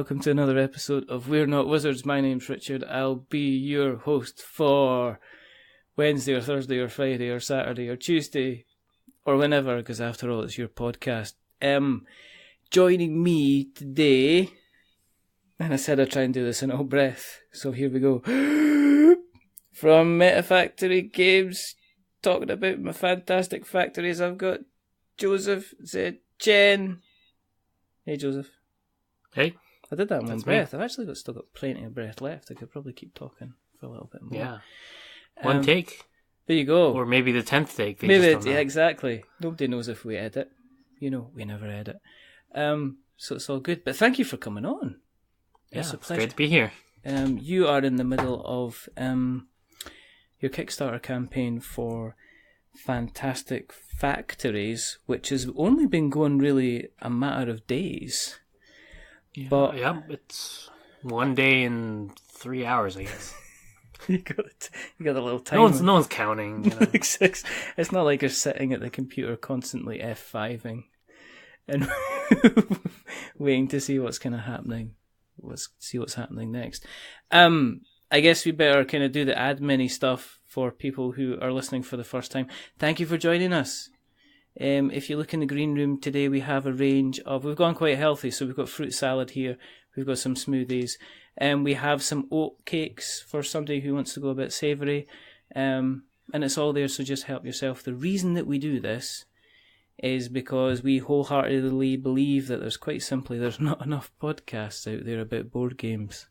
welcome to another episode of We're Not Wizards. My name's Richard. I'll be your host for Wednesday or Thursday or Friday or Saturday or Tuesday or whenever, because after all, it's your podcast. Joining me today, and I said I'd try and do this in all breath, so here we go. From Metafactory Games, talking about my fantastic factories, I've got Joseph Z Chen. Hey, Joseph. Hey. I did that in one That's breath. me. I've actually still got plenty of breath left. I could probably keep talking for a little bit more. Yeah. One take. There you go. Or maybe the 10th take. Maybe, exactly. Nobody knows if we edit. You know, we never edit. So it's all good. But thank you for coming on. Yeah, it's a it's pleasure. great to be here. You are in the middle of your Kickstarter campaign for Fantastic Factories, which has only been going really a matter of days. Yeah, But it's one day and 3 hours, I guess. you got a little time. No one's counting. You know? It's not like you're sitting at the computer constantly F5ing and waiting to see what's kind of happening. See what's happening next. I guess we better kind of do the admin-y stuff for people who are listening for the first time. Thank you for joining us. If you look in the green room today, we have a range of... We've gone quite healthy, so we've got fruit salad here. We've got some smoothies. We have some oat cakes for somebody who wants to go a bit savoury. And it's all there, so just help yourself. The reason that we do this is because we wholeheartedly believe that there's not enough podcasts out there about board games.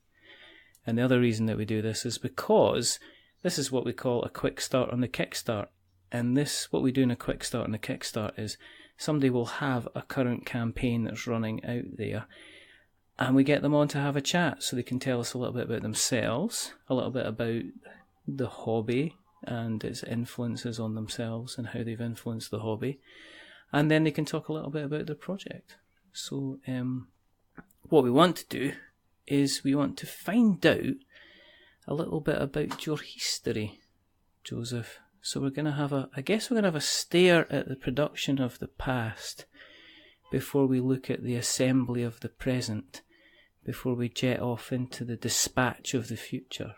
And the other reason that we do this is because this is what we call a quick start on the kickstart. And what we do in a quick start and a kickstart is somebody will have a current campaign that's running out there, and we get them on to have a chat so they can tell us a little bit about themselves, a little bit about the hobby and its influences on themselves and how they've influenced the hobby, and then they can talk a little bit about their project. So what we want to do is we want to find out a little bit about your history, Joseph. So we're going to have a stare at the production of the past before we look at the assembly of the present, before we jet off into the dispatch of the future.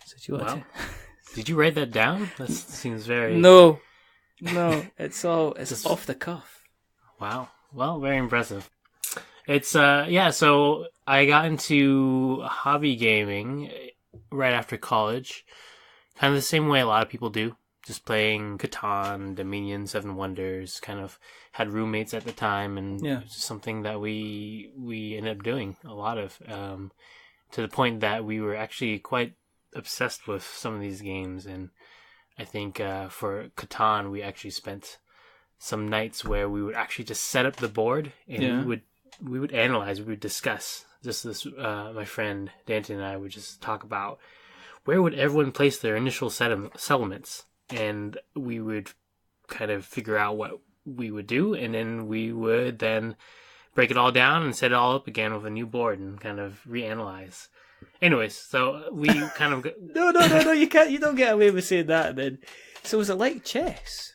So do you want to... Did you write that down? That seems very... No, it's off the cuff. Wow. Well, very impressive. It's, so I got into hobby gaming right after college. Kind of the same way a lot of people do, just playing Catan, Dominion, Seven Wonders, kind of had roommates at the time, and it was just something that we ended up doing a lot of, to the point that we were actually quite obsessed with some of these games. And I think for Catan, we actually spent some nights where we would actually just set up the board, and we would analyze, we would discuss. Just this, my friend Danton and I would just talk about where would everyone place their initial settlements, and we would kind of figure out what we would do, and then we would then break it all down and set it all up again with a new board and kind of reanalyze. Anyways, so we kind of No, you can't. You don't get away with saying that. Then, so was it like chess?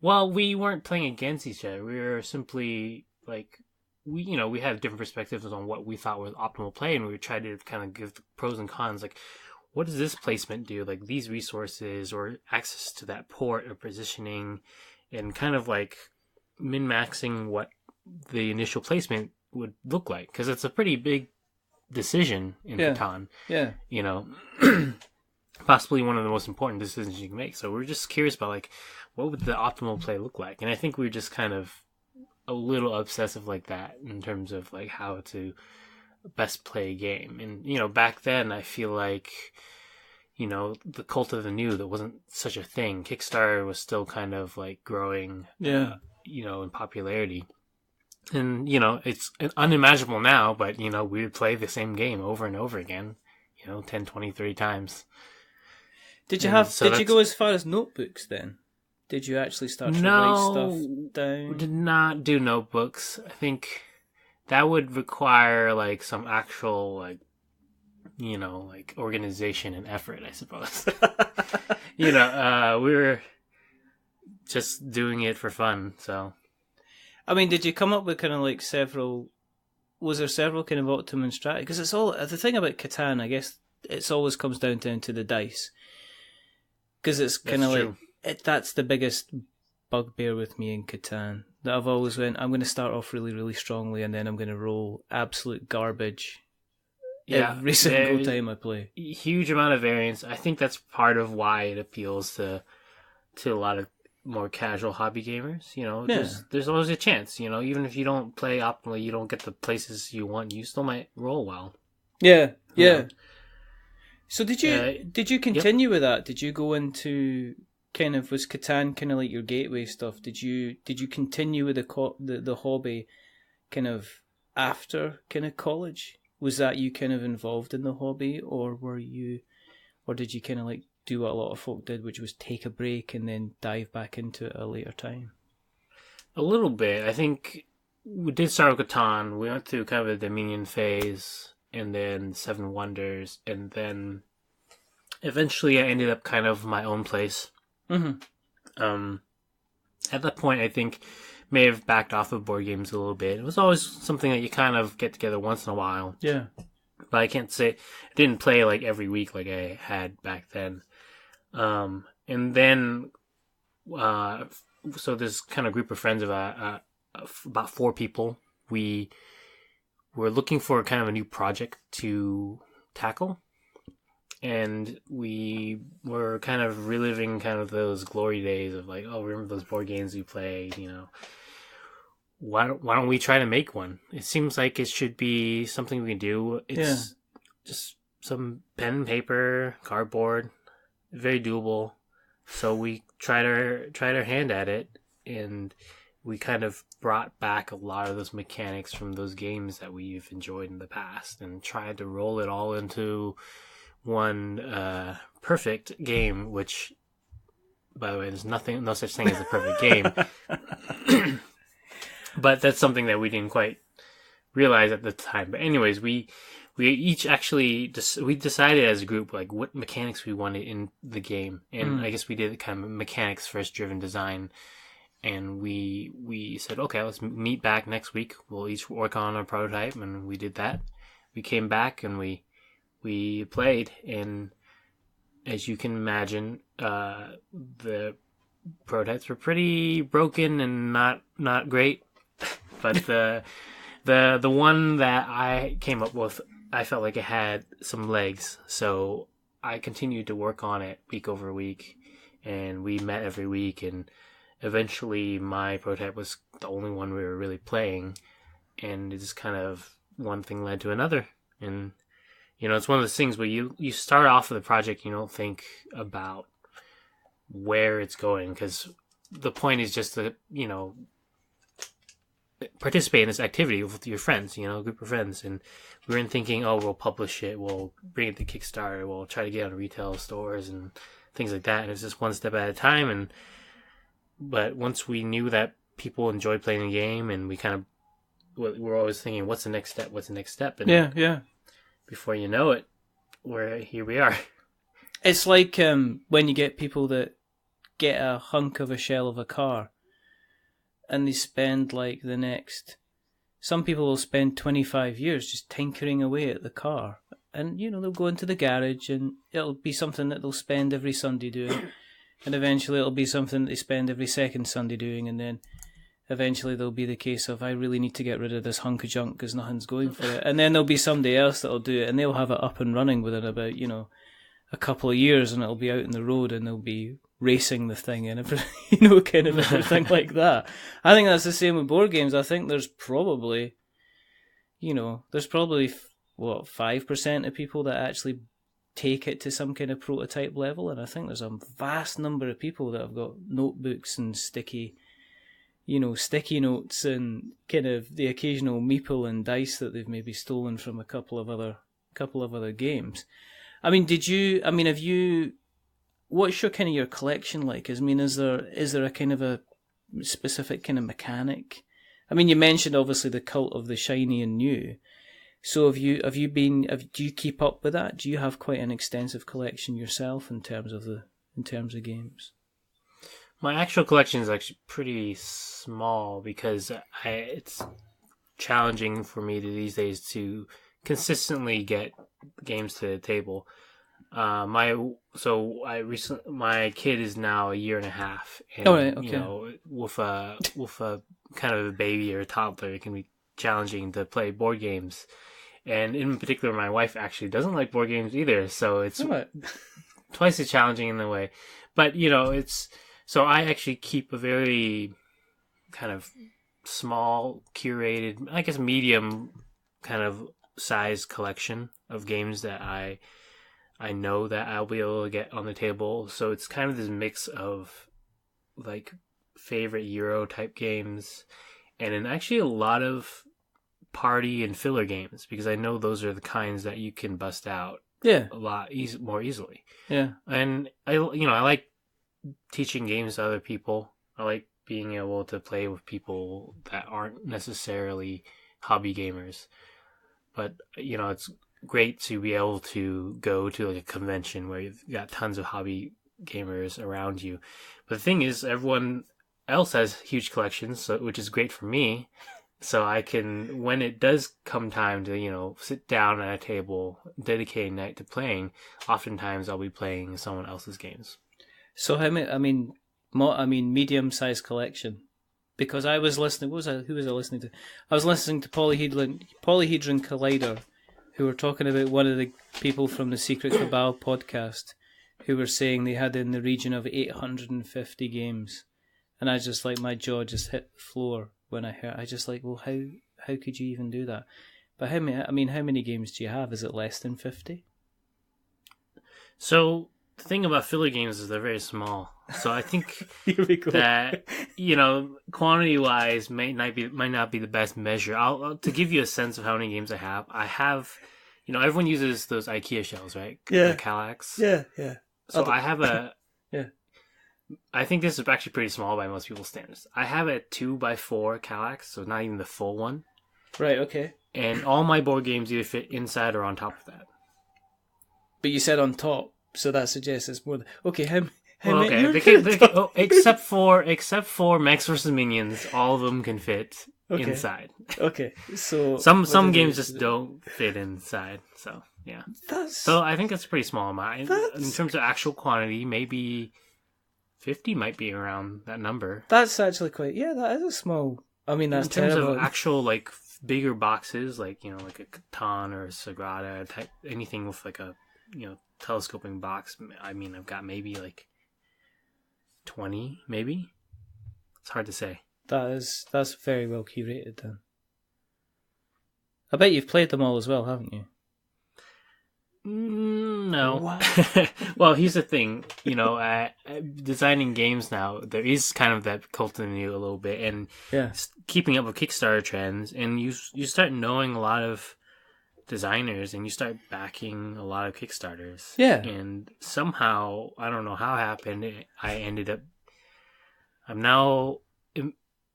Well, we weren't playing against each other. We were simply like we had different perspectives on what we thought was optimal play, and we would try to kind of give the pros and cons, like, what does this placement do? Like these resources or access to that port or positioning, and kind of like min-maxing what the initial placement would look like. Because it's a pretty big decision in Catan. Yeah. You know, possibly one of the most important decisions you can make. So we're just curious about like, what would the optimal play look like? And I think we're just kind of a little obsessive like that in terms of like how to best play a game. And back then I feel like the cult of the new, that wasn't such a thing. Kickstarter was still kind of like growing in popularity, and it's unimaginable now, but we would play the same game over and over again 10, 20, 30 times. Did you go as far as notebooks then? Did you actually start to write stuff down? We did not do notebooks. I think that would require like some actual like organization and effort, I suppose. We were just doing it for fun. So, I mean, did you come up with kind of like several was there several kind of optimum strategy? Because it's all the thing about Catan. I guess it's always comes down to the dice. Because it's kind of like that's the biggest bugbear with me in Catan. That I've always went, I'm going to start off really, really strongly, and then I'm going to roll absolute garbage every single time I play. Huge amount of variance. I think that's part of why it appeals to a lot of more casual hobby gamers. There's always a chance. Even if you don't play optimally, you don't get the places you want, you still might roll well. Yeah. So did you continue with that? Did you go into was Catan kind of like your gateway stuff? Did you continue with the hobby kind of after kind of college? Was that you kind of involved in the hobby, or did you kind of like do what a lot of folk did, which was take a break and then dive back into it at a later time? A little bit. I think we did start with Catan. We went through kind of a Dominion phase, and then Seven Wonders, and then eventually I ended up kind of my own place. Mm-hmm. At that point, I think may have backed off of board games a little bit. It was always something that you kind of get together once in a while. Yeah. But I can't say I didn't play like every week like I had back then. And then, so this kind of group of friends of about 4 people, we were looking for kind of a new project to tackle. And we were kind of reliving kind of those glory days of like, oh, remember those board games we played, Why don't we try to make one? It seems like it should be something we can do. It's just some pen and paper, cardboard, very doable. So we tried our hand at it, and we kind of brought back a lot of those mechanics from those games that we've enjoyed in the past and tried to roll it all into one perfect game, which, by the way, there's no such thing as a perfect game. But that's something that we didn't quite realize at the time. But anyways, we each actually we decided as a group like what mechanics we wanted in the game, and I guess we did kind of mechanics first driven design. And we said, okay, let's meet back next week. We'll each work on our prototype, and we did that. We came back and we played, and as you can imagine, the prototypes were pretty broken and not great. But the one that I came up with, I felt like it had some legs, so I continued to work on it week over week, and we met every week, and eventually my prototype was the only one we were really playing, and it just kind of one thing led to another. And it's one of those things where you start off with a project, you don't think about where it's going, because the point is just to participate in this activity with your friends, a group of friends. And we weren't thinking, oh, we'll publish it, we'll bring it to Kickstarter, we'll try to get it on retail stores and things like that. And it's just one step at a time. But once we knew that people enjoyed playing the game, and we kind of we're always thinking, what's the next step? What's the next step? And yeah. Before you know it, here we are. It's like when you get people that get a hunk of a shell of a car, and they spend like some people will spend 25 years just tinkering away at the car. And, they'll go into the garage, and it'll be something that they'll spend every Sunday doing. And eventually it'll be something that they spend every second Sunday doing. And then eventually there'll be the case of, I really need to get rid of this hunk of junk because nothing's going for it. And then there'll be somebody else that'll do it, and they'll have it up and running within about, a couple of years, and it'll be out in the road, and they'll be racing the thing and everything, kind of everything like that. I think that's the same with board games. I think there's probably, 5% of people that actually take it to some kind of prototype level, and I think there's a vast number of people that have got notebooks and sticky notes and kind of the occasional meeple and dice that they've maybe stolen from a couple of other games. What's your kind of your collection like? Is there a kind of a specific kind of mechanic? You mentioned obviously the cult of the shiny and new. So do you keep up with that? Do you have quite an extensive collection yourself in terms of games? My actual collection is actually pretty small because challenging for me these days to consistently get games to the table. My kid is now a year and a half, and right, okay. you know, with a kind of a baby or a toddler, it can be challenging to play board games. And in particular, my wife actually doesn't like board games either, so it's twice as challenging in a way. But you know, so I actually keep a very kind of small, curated, I guess medium kind of size collection of games that I know that I'll be able to get on the table. So it's kind of this mix of like favorite Euro type games, and then actually a lot of party and filler games, because I know those are the kinds that you can bust out a lot more easily. Yeah. And I like teaching games to other people. I like being able to play with people that aren't necessarily hobby gamers. But, you know, it's great to be able to go to like a convention where you've got tons of hobby gamers around you. But the thing is, everyone else has huge collections, so, which is great for me. So I can, when it does come time to, you know, sit down at a table, dedicate a night to playing, oftentimes I'll be playing someone else's games. So how many? Medium-sized collection. Because I was listening. Who was I listening to? I was listening to Polyhedron Collider, who were talking about one of the people from the Secret Cabal podcast, who were saying they had in the region of 850 games, and I just like my jaw just hit the floor when I heard. I just like, well, how could you even do that? But how many games do you have? Is it less than 50? So the thing about filler games is they're very small. So I think that, you know, quantity-wise might not be the best measure. To give you a sense of how many games I have, you know, everyone uses those IKEA shelves, right? Yeah. The Kallax. Yeah. So I have a. Yeah. I think this is actually pretty small by most people's standards. I have a 2x4 Kallax, so not even the full one. Right. Okay. And all my board games either fit inside or on top of that. But you said on top, so that suggests it's more. Okay. Except for Max vs. Minions, all of them can fit inside. Okay, so some games just don't fit inside. So yeah, so I think that's a pretty small amount in terms of actual quantity. Maybe 50 might be around that number. That's actually quite. Yeah, that is a small. I mean, that's in terms terrible. of actual like bigger boxes, like you know, like a Catan or a Sagrada type, anything with like a telescoping box. I mean, I've got maybe like 20, maybe. It's hard to say. That's very well curated then. I bet you've played them all as well, haven't you? No. What? Well, here's the thing. You know, designing games now, there is kind of that cult in you a little bit, and keeping up with Kickstarter trends, and you start knowing a lot of designers, and you start backing a lot of Kickstarters. Yeah. And somehow, I don't know how it happened, I'm now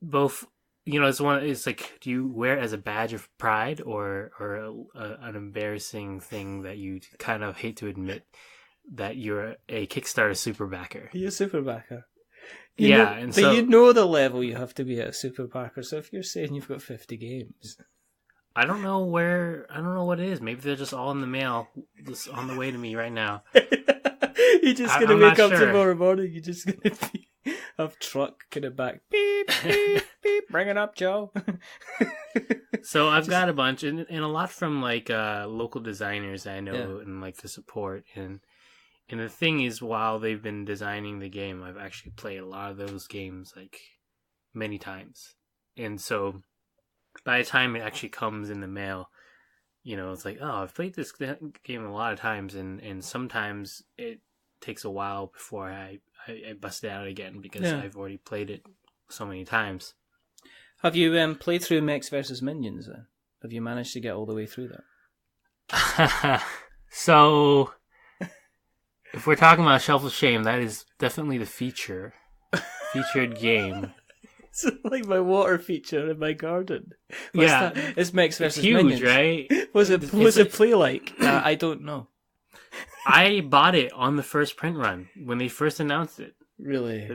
both, you know, it's like, do you wear it as a badge of pride or an embarrassing thing that you kind of hate to admit that you're a Kickstarter super backer? You're a super backer. You know the level you have to be at a super backer. So if you're saying you've got 50 games, I don't know what it is. Maybe they're just all in the mail, just on the way to me right now. You're just gonna wake up tomorrow morning. You're just gonna have truck kind of back, beep beep beep, bring it up, Joe. So I've got a bunch, and a lot from like local designers that I know and like to support. And the thing is, while they've been designing the game, I've actually played a lot of those games like many times, and so by the time it actually comes in the mail, you know, it's like, oh, I've played this game a lot of times, and sometimes it takes a while before I bust it out again because I've already played it so many times. Have you played through Mechs vs. Minions then? Have you managed to get all the way through that? So, if we're talking about Shelf of Shame, that is definitely the featured game. It's like my water feature in my garden. It's Mechs vs. It's huge, Minions. Right? Was it play like? I don't know. I bought it on the first print run when they first announced it. Really?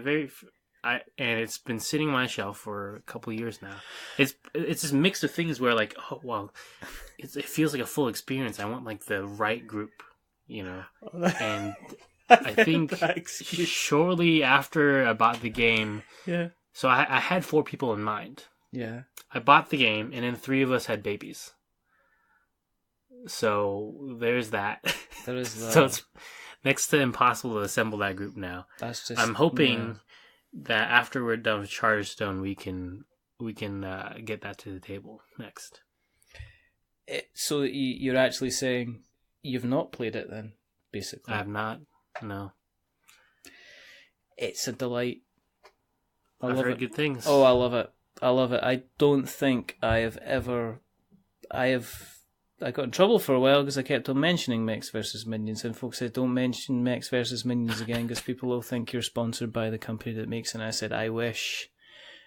and it's been sitting on my shelf for a couple of years now. It's this mix of things where like, oh well, it feels like a full experience. I want like the right group, and I think shortly after I bought the game, yeah. So I had 4 people in mind. Yeah. I bought the game, and then 3 of us had babies. So there's that. There is that. So it's next to impossible to assemble that group now. That's just. I'm hoping that after we're done with Charterstone, we can get that to the table next. So you're actually saying you've not played it then, basically? I have not. No. It's a delight. I've heard good things. Oh, I love it. I love it. I don't think I got in trouble for a while because I kept on mentioning Mechs vs. Minions, and folks said, don't mention Mechs vs. Minions again because people will think you're sponsored by the company that makes it. And I said, I wish.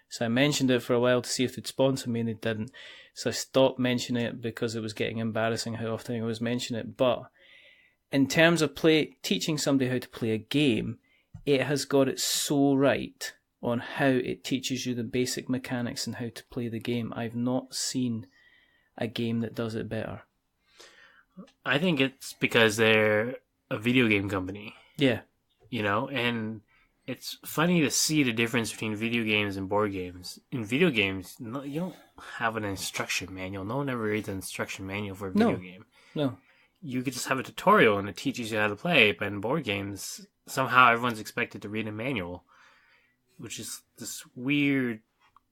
So I mentioned it for a while to see if they'd sponsor me, and they didn't. So I stopped mentioning it because it was getting embarrassing how often I was mentioning it. But in terms of teaching somebody how to play a game, it has got it so right on how it teaches you the basic mechanics and how to play the game. I've not seen a game that does it better. I think it's because they're a video game company. Yeah. And it's funny to see the difference between video games and board games. In video games, you don't have an instruction manual. No one ever reads an instruction manual for a video game. No. You could just have a tutorial and it teaches you how to play, but in board games, somehow everyone's expected to read a manual, which is this weird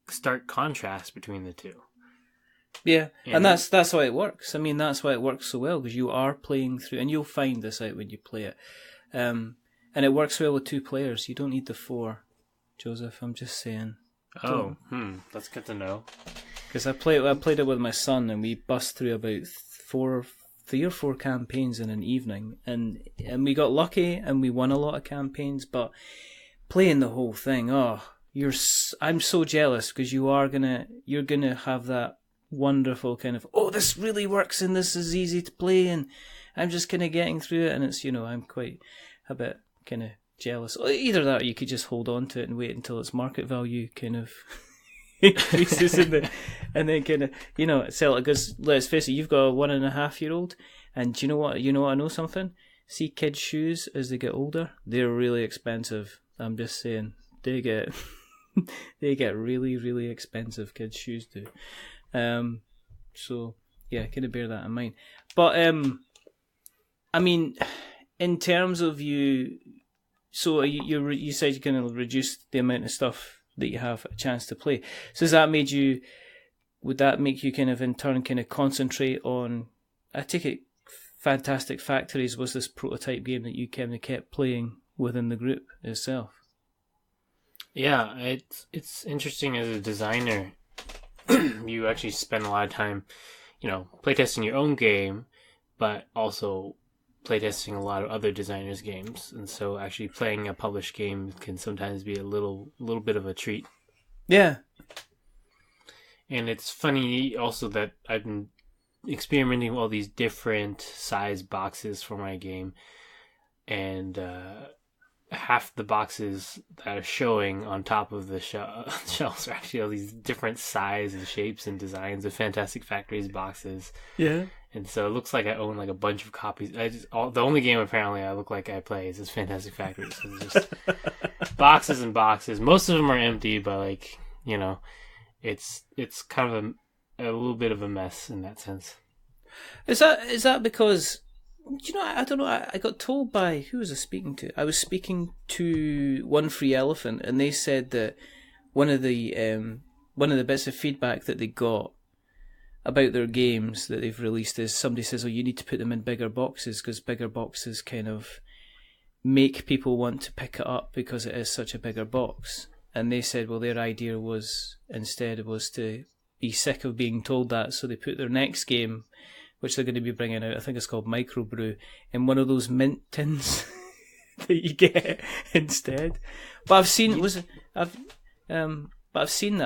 stark contrast between the two. Yeah, and that's why it works. I mean, that's why it works so well, because you are playing through, and you'll find this out when you play it. And it works well with 2 players. You don't need the 4, Joseph. I'm just saying. Oh, that's good to know. Because I played it with my son, and we bust through about 3 or 4 campaigns in an evening, and we got lucky, and we won a lot of campaigns, but playing the whole thing, I'm so jealous because you're gonna have that wonderful kind of, this really works and this is easy to play, and I'm just kind of getting through it, and it's I'm quite a bit kind of jealous. Either that, or you could just hold on to it and wait until its market value kind of increases and then kind of sell it. Because let's face it, you've got a 1.5-year-old, and do you know what? I know something. See, kids' shoes as they get older, they're really expensive. I'm just saying, they get really, really expensive. Kids' shoes do. So yeah, kind of bear that in mind. But I mean, in terms of you, so you said you're going to reduce the amount of stuff that you have a chance to play. So would that make you kind of in turn kind of concentrate on? I take it, Fantastic Factories was this prototype game that you kind of kept playing within the group itself. Yeah, it's interesting as a designer. You actually spend a lot of time, playtesting your own game, but also playtesting a lot of other designers' games. And so actually playing a published game can sometimes be a little bit of a treat. Yeah. And it's funny also that I've been experimenting with all these different size boxes for my game, and half the boxes that are showing on top of the shelves are actually all these different sizes and shapes and designs of Fantastic Factories boxes. Yeah. And so it looks like I own like a bunch of copies. The only game apparently I look like I play is this Fantastic Factories. So it's just boxes and boxes. Most of them are empty, but it's kind of a little bit of a mess in that sense. Is that because, I don't know, I got told by, who was I speaking to? I was speaking to One Free Elephant, and they said that one of the bits of feedback that they got about their games that they've released is somebody says, you need to put them in bigger boxes because bigger boxes kind of make people want to pick it up because it is such a bigger box. And they said, their idea was to be sick of being told that, so they put their next game, which they're going to be bringing out, I think it's called Microbrew, in one of those mint tins that you get instead. But I've seen that.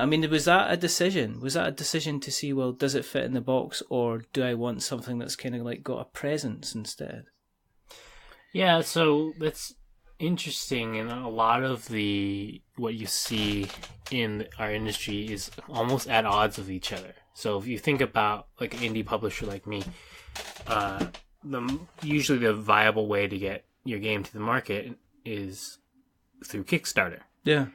I mean, was that a decision? Was that a decision to see, does it fit in the box, or do I want something that's kind of like got a presence instead? Yeah, so that's interesting, and a lot of what you see in our industry is almost at odds with each other. So if you think about like an indie publisher like me, usually the viable way to get your game to the market is through Kickstarter. Yeah.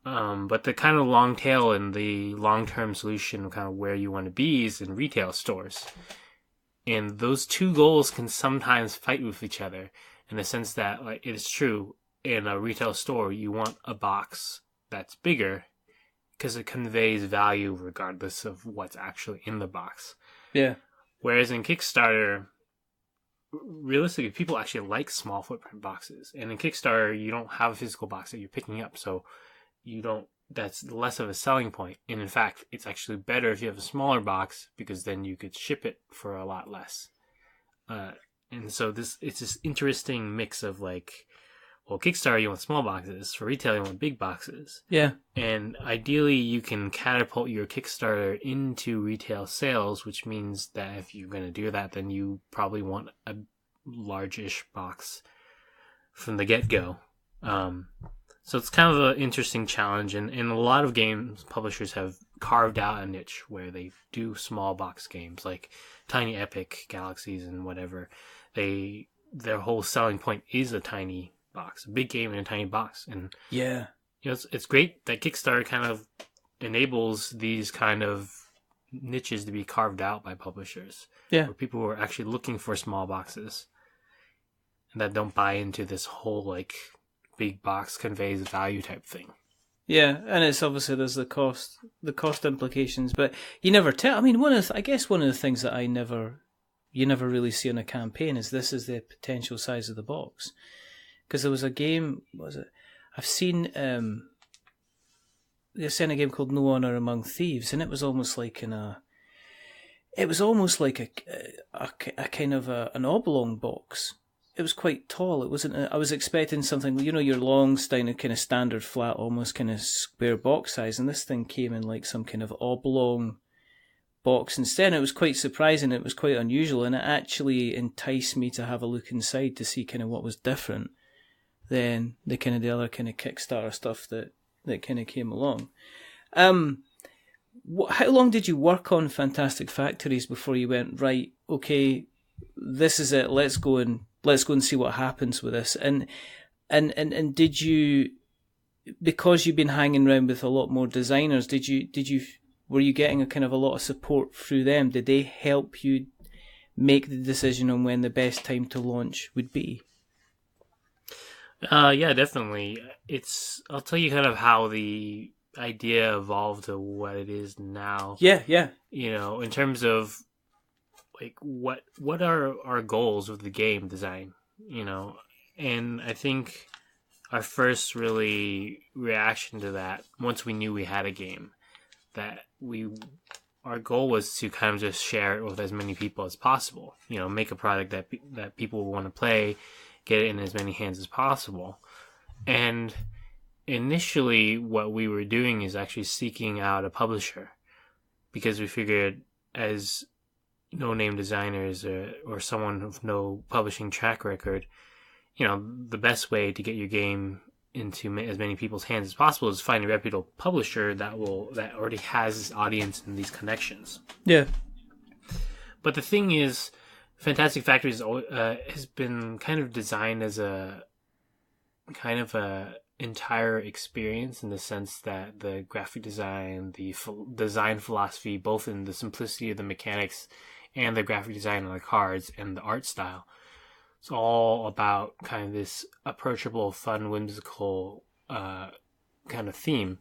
But the kind of long tail and the long-term solution, kind of where you want to be, is in retail stores. And those two goals can sometimes fight with each other, in the sense that, like, it is true, in a retail store, you want a box that's bigger because it conveys value regardless of what's actually in the box. Yeah. Whereas in Kickstarter, realistically, people actually like small footprint boxes. And in Kickstarter, you don't have a physical box that you're picking up, so that's less of a selling point. And in fact, it's actually better if you have a smaller box, because then you could ship it for a lot less. And so it's this interesting mix of, like, well, Kickstarter, you want small boxes. For retail, you want big boxes. Yeah. And ideally, you can catapult your Kickstarter into retail sales, which means that if you're going to do that, then you probably want a largish box from the get-go. So it's kind of an interesting challenge, and a lot of games publishers have carved out a niche where they do small box games, like Tiny Epic, Galaxies, and whatever. Their whole selling point is a tiny box, a big game in a tiny box. And yeah, it's great that Kickstarter kind of enables these kind of niches to be carved out by publishers. Yeah, where people who are actually looking for small boxes and that don't buy into this whole, like, big box conveys value type thing. Yeah, and it's obviously there's the cost implications, but you never tell. I mean, one of the things that you never really see in a campaign is the potential size of the box. Because there was a game, I've seen they're saying a game called No Honor Among Thieves, and it was almost like a kind of an oblong box. It was quite tall. It wasn't. I was expecting something, your long kind of standard flat, almost kind of square box size, and this thing came in like some kind of oblong box instead. And it was quite surprising. It was quite unusual, and it actually enticed me to have a look inside to see kind of what was different than the other kind of Kickstarter stuff that kind of came along. How long did you work on Fantastic Factories before you went, right, okay, this is it, let's go and see what happens with this? And did you, because you've been hanging around with a lot more designers, were you getting a lot of support through them? Did they help you make the decision on when the best time to launch would be? Yeah, definitely. I'll tell you kind of how the idea evolved to what it is now. Yeah. In terms of, like, what are our goals with the game design, and I think our first really reaction to that, once we knew we had a game, that our goal was to kind of just share it with as many people as possible, make a product that people want to play, get it in as many hands as possible. And initially what we were doing is actually seeking out a publisher, because we figured, as no-name designers or someone with no publishing track record, the best way to get your game into as many people's hands as possible is find a reputable publisher that already has this audience and these connections. Yeah. But the thing is, Fantastic Factories has been kind of designed as a kind of a entire experience, in the sense that the graphic design, the design philosophy, both in the simplicity of the mechanics and the graphic design of the cards and the art style, it's all about kind of this approachable, fun, whimsical kind of theme.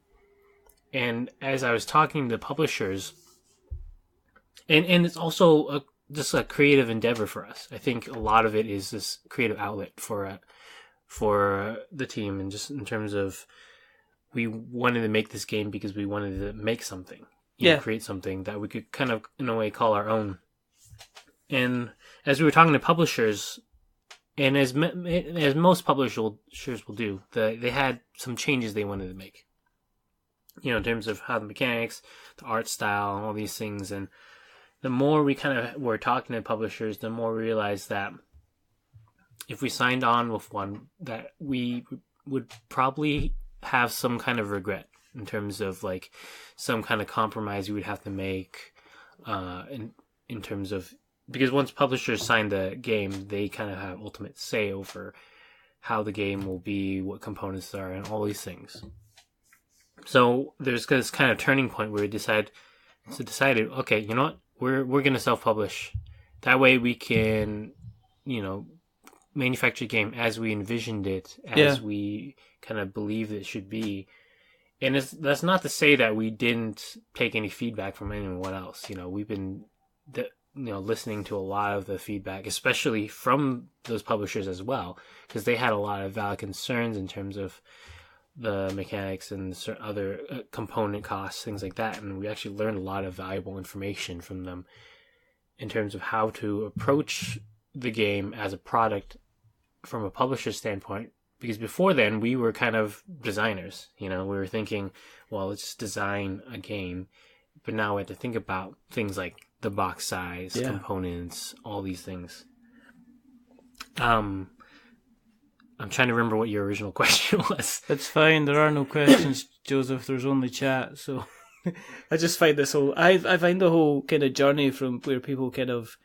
And as I was talking to publishers, and it's also just a creative endeavor for us. I think a lot of it is this creative outlet for the team, and just in terms of, we wanted to make this game because we wanted to make something, create something that we could kind of, in a way, call our own. And as we were talking to publishers, and as most publishers will do, they had some changes they wanted to make, in terms of how the mechanics, the art style, and all these things. And the more we kind of were talking to publishers, the more we realized that if we signed on with one, that we would probably have some kind of regret in terms of like some kind of compromise we would have to make in terms of, because once publishers sign the game, they kind of have ultimate say over how the game will be, what components are, and all these things. So there's this kind of turning point where we decided, okay, you know what, we're going to self-publish. That way we can, manufacture a game as we envisioned it, as we kind of believed it should be. And that's not to say that we didn't take any feedback from anyone else. We've been, listening to a lot of the feedback, especially from those publishers as well, because they had a lot of valid concerns in terms of the mechanics and certain other component costs, things like that. And we actually learned a lot of valuable information from them in terms of how to approach the game as a product from a publisher standpoint. Because before then, we were kind of designers. We were thinking, well, let's just design a game. But now we have to think about things like the box size, components, all these things. I'm trying to remember what your original question was. It's fine. There are no questions, Joseph. There's only chat. So I just find I find the whole kind of journey from where people kind of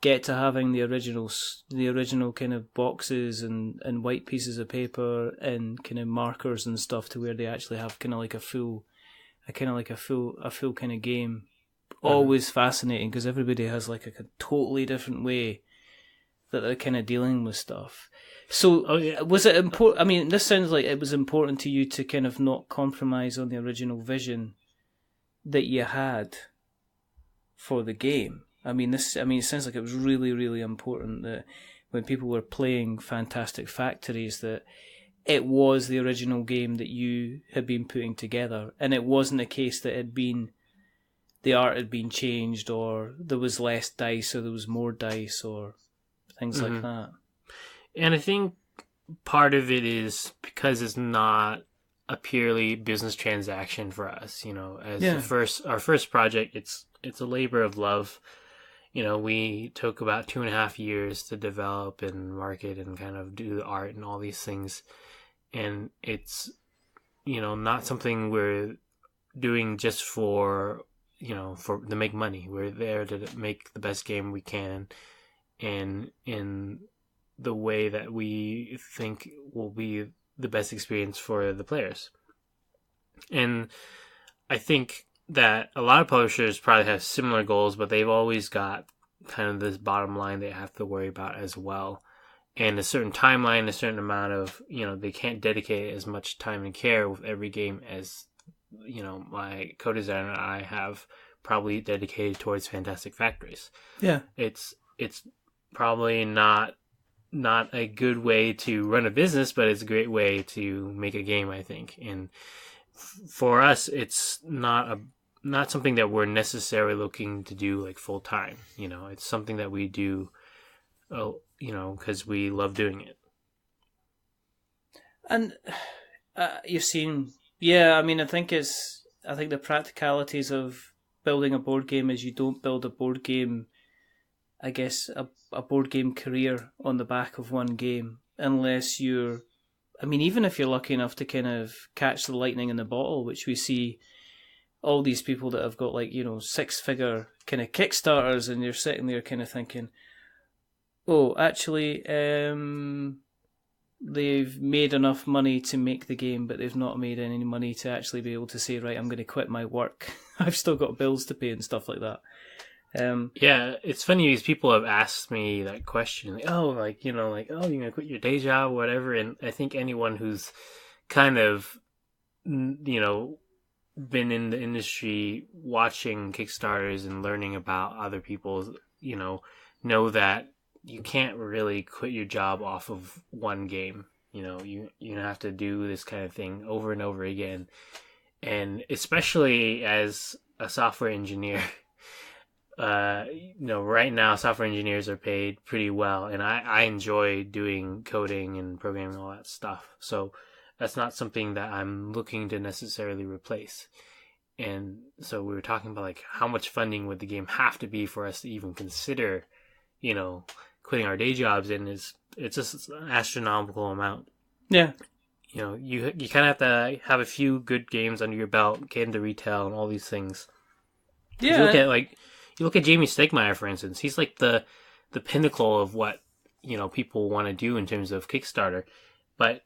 get to having the original kind of boxes and white pieces of paper and kind of markers and stuff to where they actually have kind of like a full kind of game. Always fascinating, because everybody has like a totally different way that they're kind of dealing with stuff. So was it important? I mean, this sounds like it was important to you to kind of not compromise on the original vision that you had for the game. It sounds like it was really, really important that when people were playing Fantastic Factories, that it was the original game that you had been putting together, and it wasn't a case that the art had been changed, or there was less dice, or there was more dice, or things like that. And I think part of it is because it's not a purely business transaction for us. Our first project, it's a labor of love. We took about 2.5 years to develop and market and kind of do the art and all these things. And it's, not something we're doing just for to make money. We're there to make the best game we can, and in the way that we think will be the best experience for the players. And I think that a lot of publishers probably have similar goals, but they've always got kind of this bottom line they have to worry about as well. And a certain timeline, a certain amount of, they can't dedicate as much time and care with every game as, my co-designer and I have probably dedicated towards Fantastic Factories. Yeah. It's probably not a good way to run a business, but it's a great way to make a game, I think. And for us, it's not something that we're necessarily looking to do like full time. It's something that we do, because we love doing it. And you've seen, I think the practicalities of building a board game is you don't build a board game, I guess, a board game career on the back of one game, unless even if you're lucky enough to kind of catch the lightning in the bottle, which we see all these people that have got 6-figure kind of Kickstarters, and you're sitting there kind of thinking, oh, actually, they've made enough money to make the game, but they've not made any money to actually be able to say, right, I'm going to quit my work. I've still got bills to pay and stuff like that. It's funny because people have asked me that question, you're going to quit your day job or whatever. And I think anyone who's kind of, been in the industry watching Kickstarters and learning about other people's, know that you can't really quit your job off of one game. You have to do this kind of thing over and over again. And especially as a software engineer, right now software engineers are paid pretty well, and I enjoy doing coding and programming, all that stuff. So that's not something that I'm looking to necessarily replace. And so we were talking about how much funding would the game have to be for us to even consider, quitting our day jobs in it's just an astronomical amount. Yeah. You know, you kind of have to have a few good games under your belt, get into retail and all these things. Yeah. You look at Jamie Stegmaier, for instance. He's like the pinnacle of what, you know, people want to do in terms of Kickstarter. But,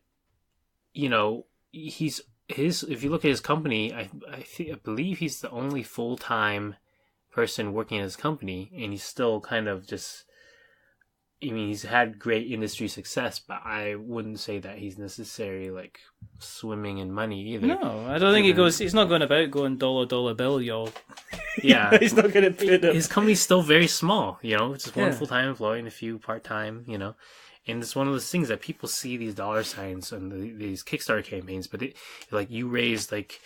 you know, if you look at his company, I believe he's the only full-time person working at his company, and he's still kind of just, I mean, he's had great industry success, but I wouldn't say that he's necessarily like swimming in money either. No, I don't think he's not going about going dollar bill, y'all. Yeah. He's not going to put it. His company's still very small, you know, it's just one full-time employee and a few part-time, you know. And it's one of those things that people see these dollar signs on these Kickstarter campaigns, but like you raised like,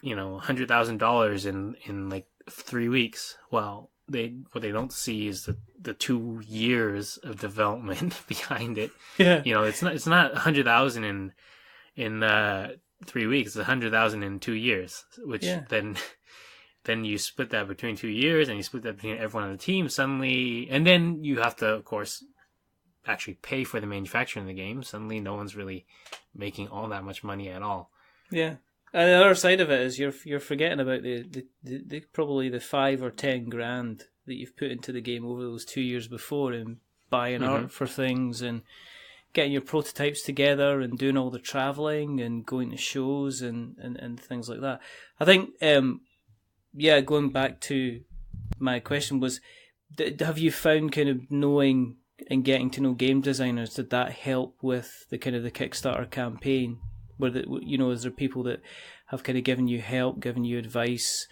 you know, $100,000 in like 3 weeks. Well, what they don't see is the 2 years of development behind it. Yeah. You know, it's not 100,000 in 3 weeks. It's 100,000 in 2 years, which then you split that between 2 years, and you split that between everyone on the team suddenly, and then you have to, of course, actually pay for the manufacturing of the game. Suddenly, no one's really making all that much money at all. Yeah. And the other side of it is you're forgetting about the probably the 5 or 10 grand that you've put into the game over those 2 years before, and buying art for things and getting your prototypes together and doing all the traveling and going to shows and things like that. I think, going back to my question was, have you found kind of knowing and getting to know game designers, did that help with the kind of the Kickstarter campaign? Is there people that have kind of given you help, given you advice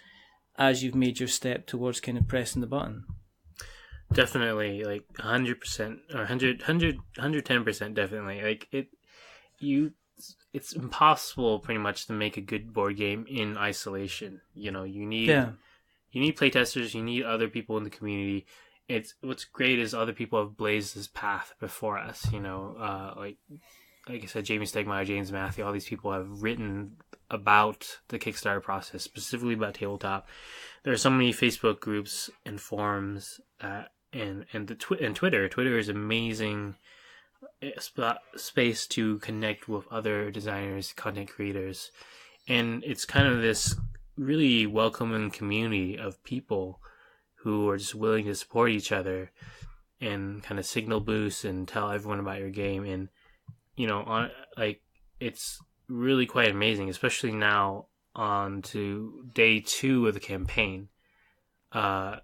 as you've made your step towards kind of pressing the button? Definitely, like 100% or 110% definitely. Like it's impossible pretty much to make a good board game in isolation. You know, you need playtesters, you need other people in the community. What's great is other people have blazed this path before us, you know, like I said, Jamie Stegmaier, James Matthew, all these people have written about the Kickstarter process, specifically about tabletop. There are so many Facebook groups and forums, and Twitter. Twitter is amazing space to connect with other designers, content creators, and it's kind of this really welcoming community of people who are just willing to support each other and kind of signal boost and tell everyone about your game. And you know, it's really quite amazing, especially now on to day 2 of the campaign. I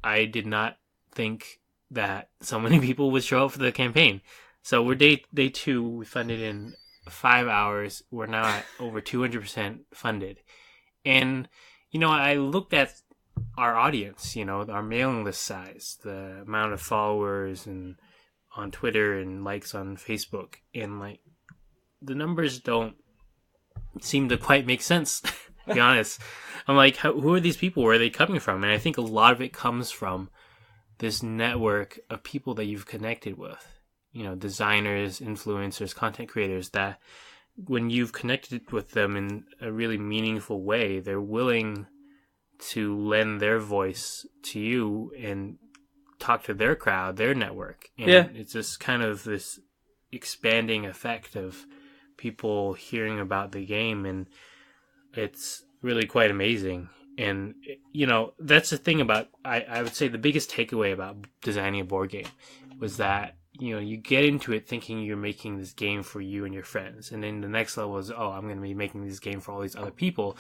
did not think that so many people would show up for the campaign. So we're day 2. We funded in 5 hours. We're now at over 200% funded. And, you know, I looked at our audience, you know, our mailing list size, the amount of followers and on Twitter and likes on Facebook, and like the numbers don't seem to quite make sense, to be honest. I'm like, who are these people? Where are they coming from? And I think a lot of it comes from this network of people that you've connected with, you know, designers, influencers, content creators, that when you've connected with them in a really meaningful way, they're willing to lend their voice to you and talk to their crowd, their network. And it's just kind of this expanding effect of people hearing about the game, and it's really quite amazing. And, you know, that's the thing about, I would say the biggest takeaway about designing a board game was that, you know, you get into it thinking you're making this game for you and your friends. And then the next level is, I'm going to be making this game for all these other people.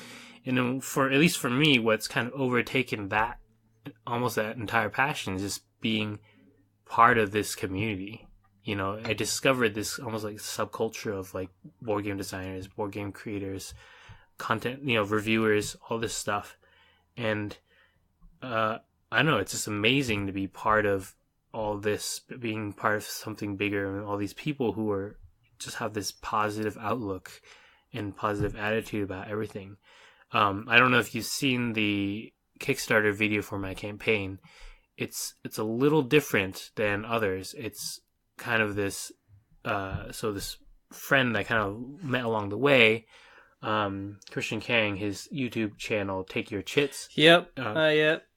And then at least for me, what's kind of overtaken that, almost that entire passion, is just being part of this community. You know, I discovered this almost like subculture of like board game designers, board game creators, content, you know, reviewers, all this stuff. And I don't know, it's just amazing to be part of all this, being part of something bigger, and all these people who are just have this positive outlook and positive attitude about everything. I don't know if you've seen the Kickstarter video for my campaign. It's a little different than others. It's kind of this this friend I kind of met along the way, Christian Kang, his YouTube channel, Take Your Chits. Yep.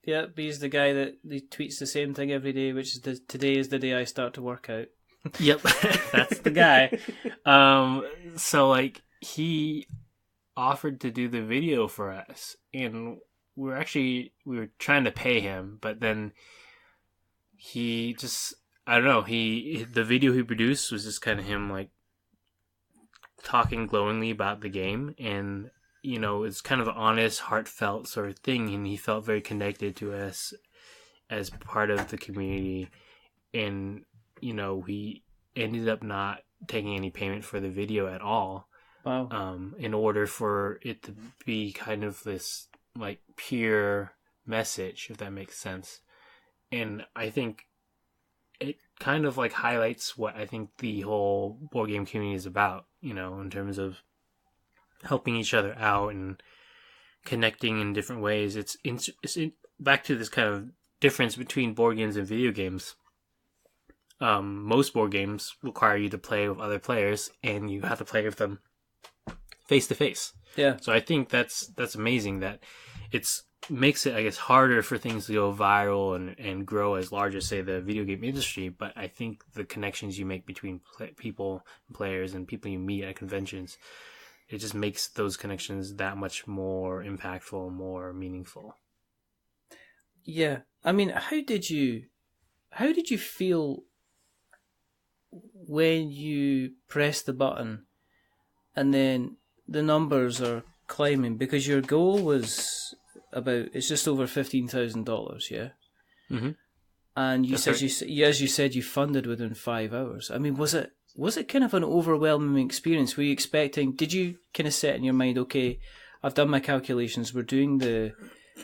Yep, he's the guy that he tweets the same thing every day, which is today is the day I start to work out. Yep, that's the guy. So like he offered to do the video for us, and we were trying to pay him, but then he just, I don't know, the video he produced was just kind of him like talking glowingly about the game, and it's kind of an honest, heartfelt sort of thing, and he felt very connected to us as part of the community, and he ended up not taking any payment for the video at all. Wow. In order for it to be kind of this like pure message, if that makes sense. And I think it kind of like highlights what I think the whole board game community is about, in terms of helping each other out and connecting in different ways. It's back to this kind of difference between board games and video games. Most board games require you to play with other players, and you have to play with them face to face. Yeah. So I think that's amazing that makes it, I guess, harder for things to go viral and grow as large as, say, the video game industry. But I think the connections you make between people, players, and people you meet at conventions, it just makes those connections that much more impactful, more meaningful. Yeah. I mean, how did you feel when you press the button and then the numbers are climbing? Because your goal was it's just over $15,000, yeah? Mm-hmm. And as you said, you funded within 5 hours. I mean, was it kind of an overwhelming experience? Were you expecting, did you kind of set in your mind, okay, I've done my calculations, we're doing the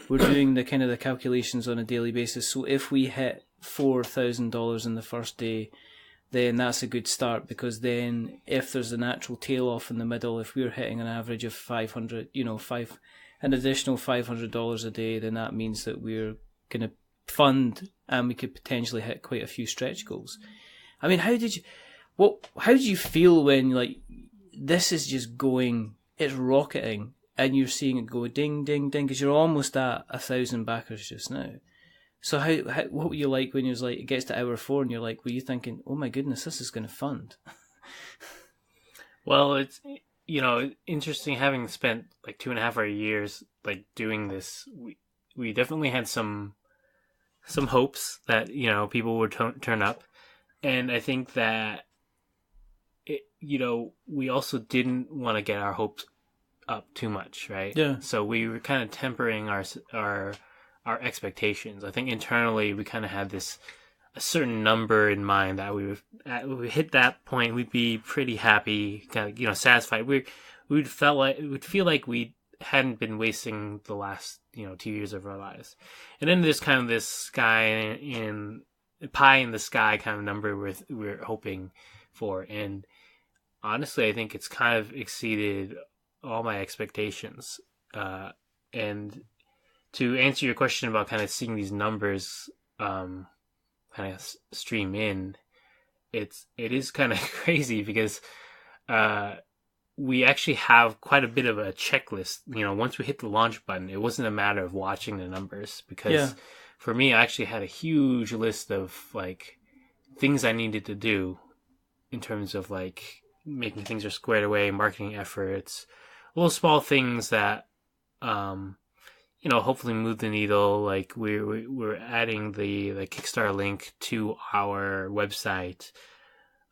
kind of the calculations on a daily basis, so if we hit $4,000 in the first day, then that's a good start, because then if there's a natural tail off in the middle, if we're hitting an average of 500, an additional $500 a day, then that means that we're going to fund and we could potentially hit quite a few stretch goals. I mean, how did you feel when, like, this is just going, it's rocketing, and you're seeing it go ding, ding, ding, because you're almost at 1,000 backers just now. So what were you like when it gets to hour 4 and you're like, were you thinking, oh my goodness, this is going to fund? Well, it's, interesting having spent like 2.5 years like doing this. We definitely had some hopes that, people would turn up. And I think that, we also didn't want to get our hopes up too much, right? Yeah. So we were kind of tempering our expectations. I think internally we kind of had a certain number in mind that we hit that point, we'd be pretty happy, kind of, satisfied. We'd feel like we hadn't been wasting the last, 2 years of our lives. And then there's kind of this pie in the sky kind of number we're hoping for. And honestly, I think it's kind of exceeded all my expectations. And to answer your question about kind of seeing these numbers kind of stream in, it is kind of crazy, because we actually have quite a bit of a checklist. Once we hit the launch button, it wasn't a matter of watching the numbers, because for me, I actually had a huge list of like things I needed to do in terms of like making things are squared away, marketing efforts, little small things that hopefully move the needle. Like we're adding the Kickstarter link to our website,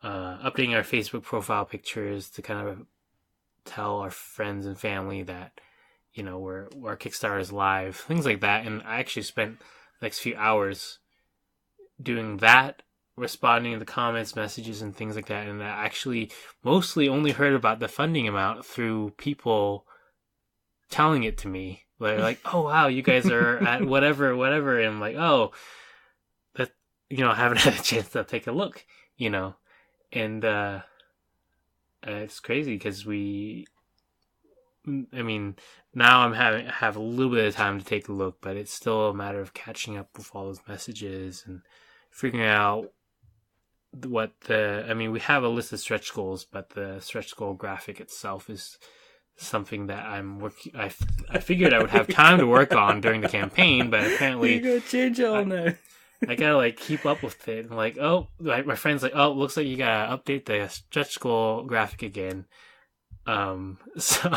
updating our Facebook profile pictures to kind of tell our friends and family that, our Kickstarter is live, things like that. And I actually spent the next few hours doing that, responding to the comments, messages, and things like that. And I actually mostly only heard about the funding amount through people telling it to me. They're like, oh wow, you guys are at whatever, and I'm like, oh, that, I haven't had a chance to take a look, and it's crazy because now have a little bit of time to take a look, but it's still a matter of catching up with all those messages and figuring out we have a list of stretch goals, but the stretch goal graphic itself is something that I'm working. I figured I would have time to work on during the campaign, but apparently you gotta change it all now. I gotta like keep up with it. I'm like, oh, my friend's like, oh, looks like you gotta update the stretch goal graphic again. So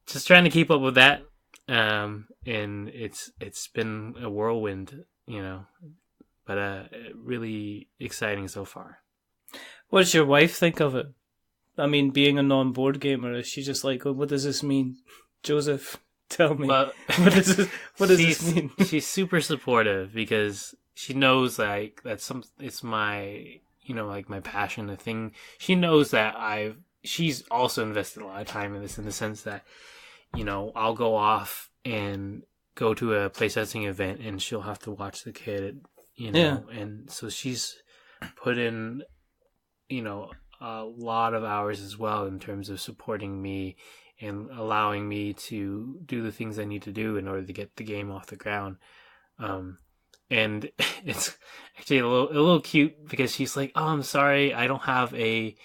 just trying to keep up with that. And it's been a whirlwind, but really exciting so far. What does your wife think of it? I mean, being a non-board gamer, is she just like, oh, what does this mean? Joseph, tell me. Well, what does this mean? She's super supportive because she knows like it's my, like my passion, the thing. She knows that she's also invested a lot of time in this, in the sense that, I'll go off and go to a playtesting event and she'll have to watch the kid, and so she's put in, a lot of hours as well in terms of supporting me and allowing me to do the things I need to do in order to get the game off the ground. And it's actually a little cute because she's like, "Oh, I'm sorry, I don't have a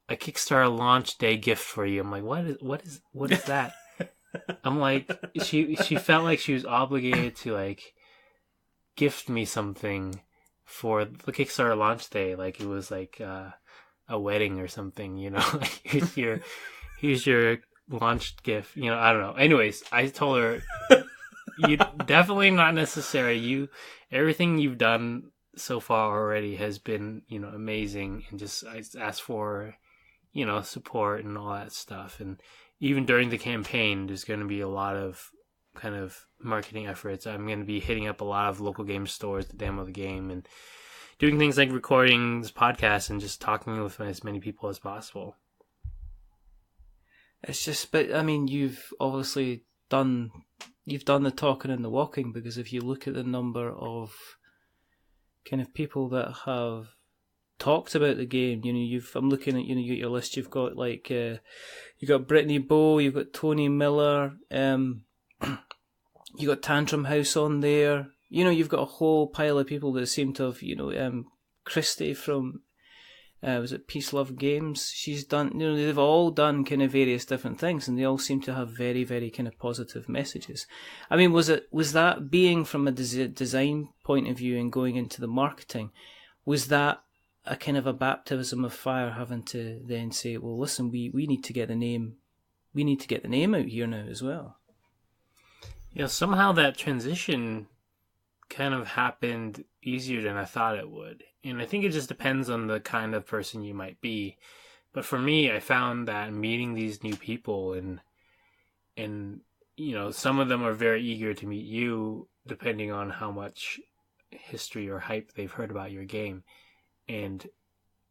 Kickstarter launch day gift for you." I'm like, "What is that?" I'm like, she felt like she was obligated to like gift me something for the Kickstarter launch day, like it was like a wedding or something, like here's your launch gift, I don't know. Anyways, I told her, you definitely not necessary. Everything you've done so far already has been, amazing, and I just asked for, support and all that stuff. And even during the campaign, there's going to be a lot of kind of marketing efforts. I'm going to be hitting up a lot of local game stores to demo the game and doing things like recording this podcast and just talking with as many people as possible. It's just, but I mean, you've obviously done the talking and the walking, because if you look at the number of kind of people that have talked about the game, I'm looking at, you got your list, you've got like, you got Brittany Bow, you've got Tony Miller, you got Tantrum House on there. You've got a whole pile of people that seem to have, Christy from, was it Peace Love Games? She's done, they've all done kind of various different things, and they all seem to have very, very kind of positive messages. I mean, was that being from a design point of view and going into the marketing, was that a kind of a baptism of fire, having to then say, well, listen, we need to get the name out here now as well? Yeah, somehow that transition kind of happened easier than I thought it would. And I think it just depends on the kind of person you might be. But for me, I found that meeting these new people and some of them are very eager to meet you depending on how much history or hype they've heard about your game. And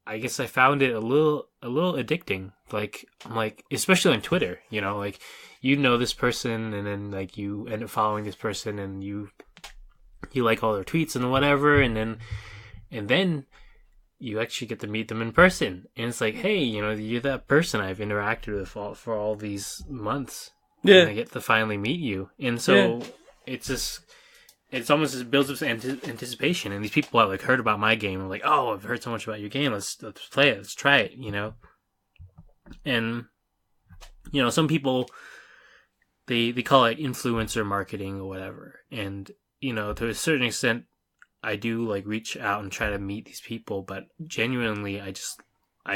I guess I found it a little addicting. Like, I'm like, especially on Twitter, like this person and then like you end up following this person and you like all their tweets and whatever, and then you actually get to meet them in person, and it's like, hey, you're that person I've interacted with for all these months. Yeah, and I get to finally meet you, and so it's almost just builds up anticipation. And these people have like heard about my game and like, oh, I've heard so much about your game. Let's play it. Let's try it. And some people they call it influencer marketing or whatever, and to a certain extent, I do like reach out and try to meet these people, but genuinely, I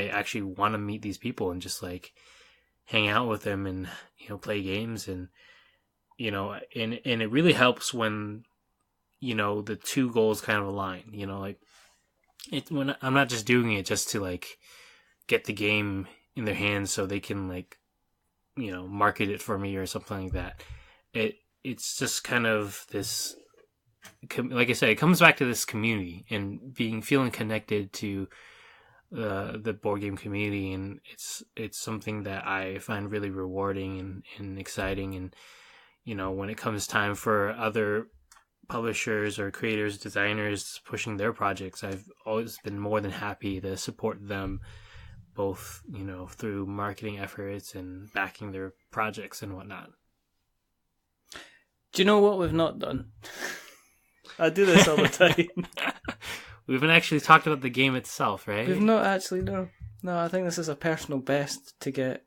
actually want to meet these people and just like hang out with them and, play games and it really helps when, the two goals kind of align, like when I'm not just doing it just to like get the game in their hands so they can like, market it for me or something like that. It's just kind of this, like I said, it comes back to this community and feeling connected to the board game community, and it's something that I find really rewarding and exciting. And when it comes time for other publishers or creators, designers pushing their projects, I've always been more than happy to support them, both through marketing efforts and backing their projects and whatnot. Do you know what we've not done? I do this all the time. We haven't actually talked about the game itself, right? We've not actually, no. No, I think this is a personal best to get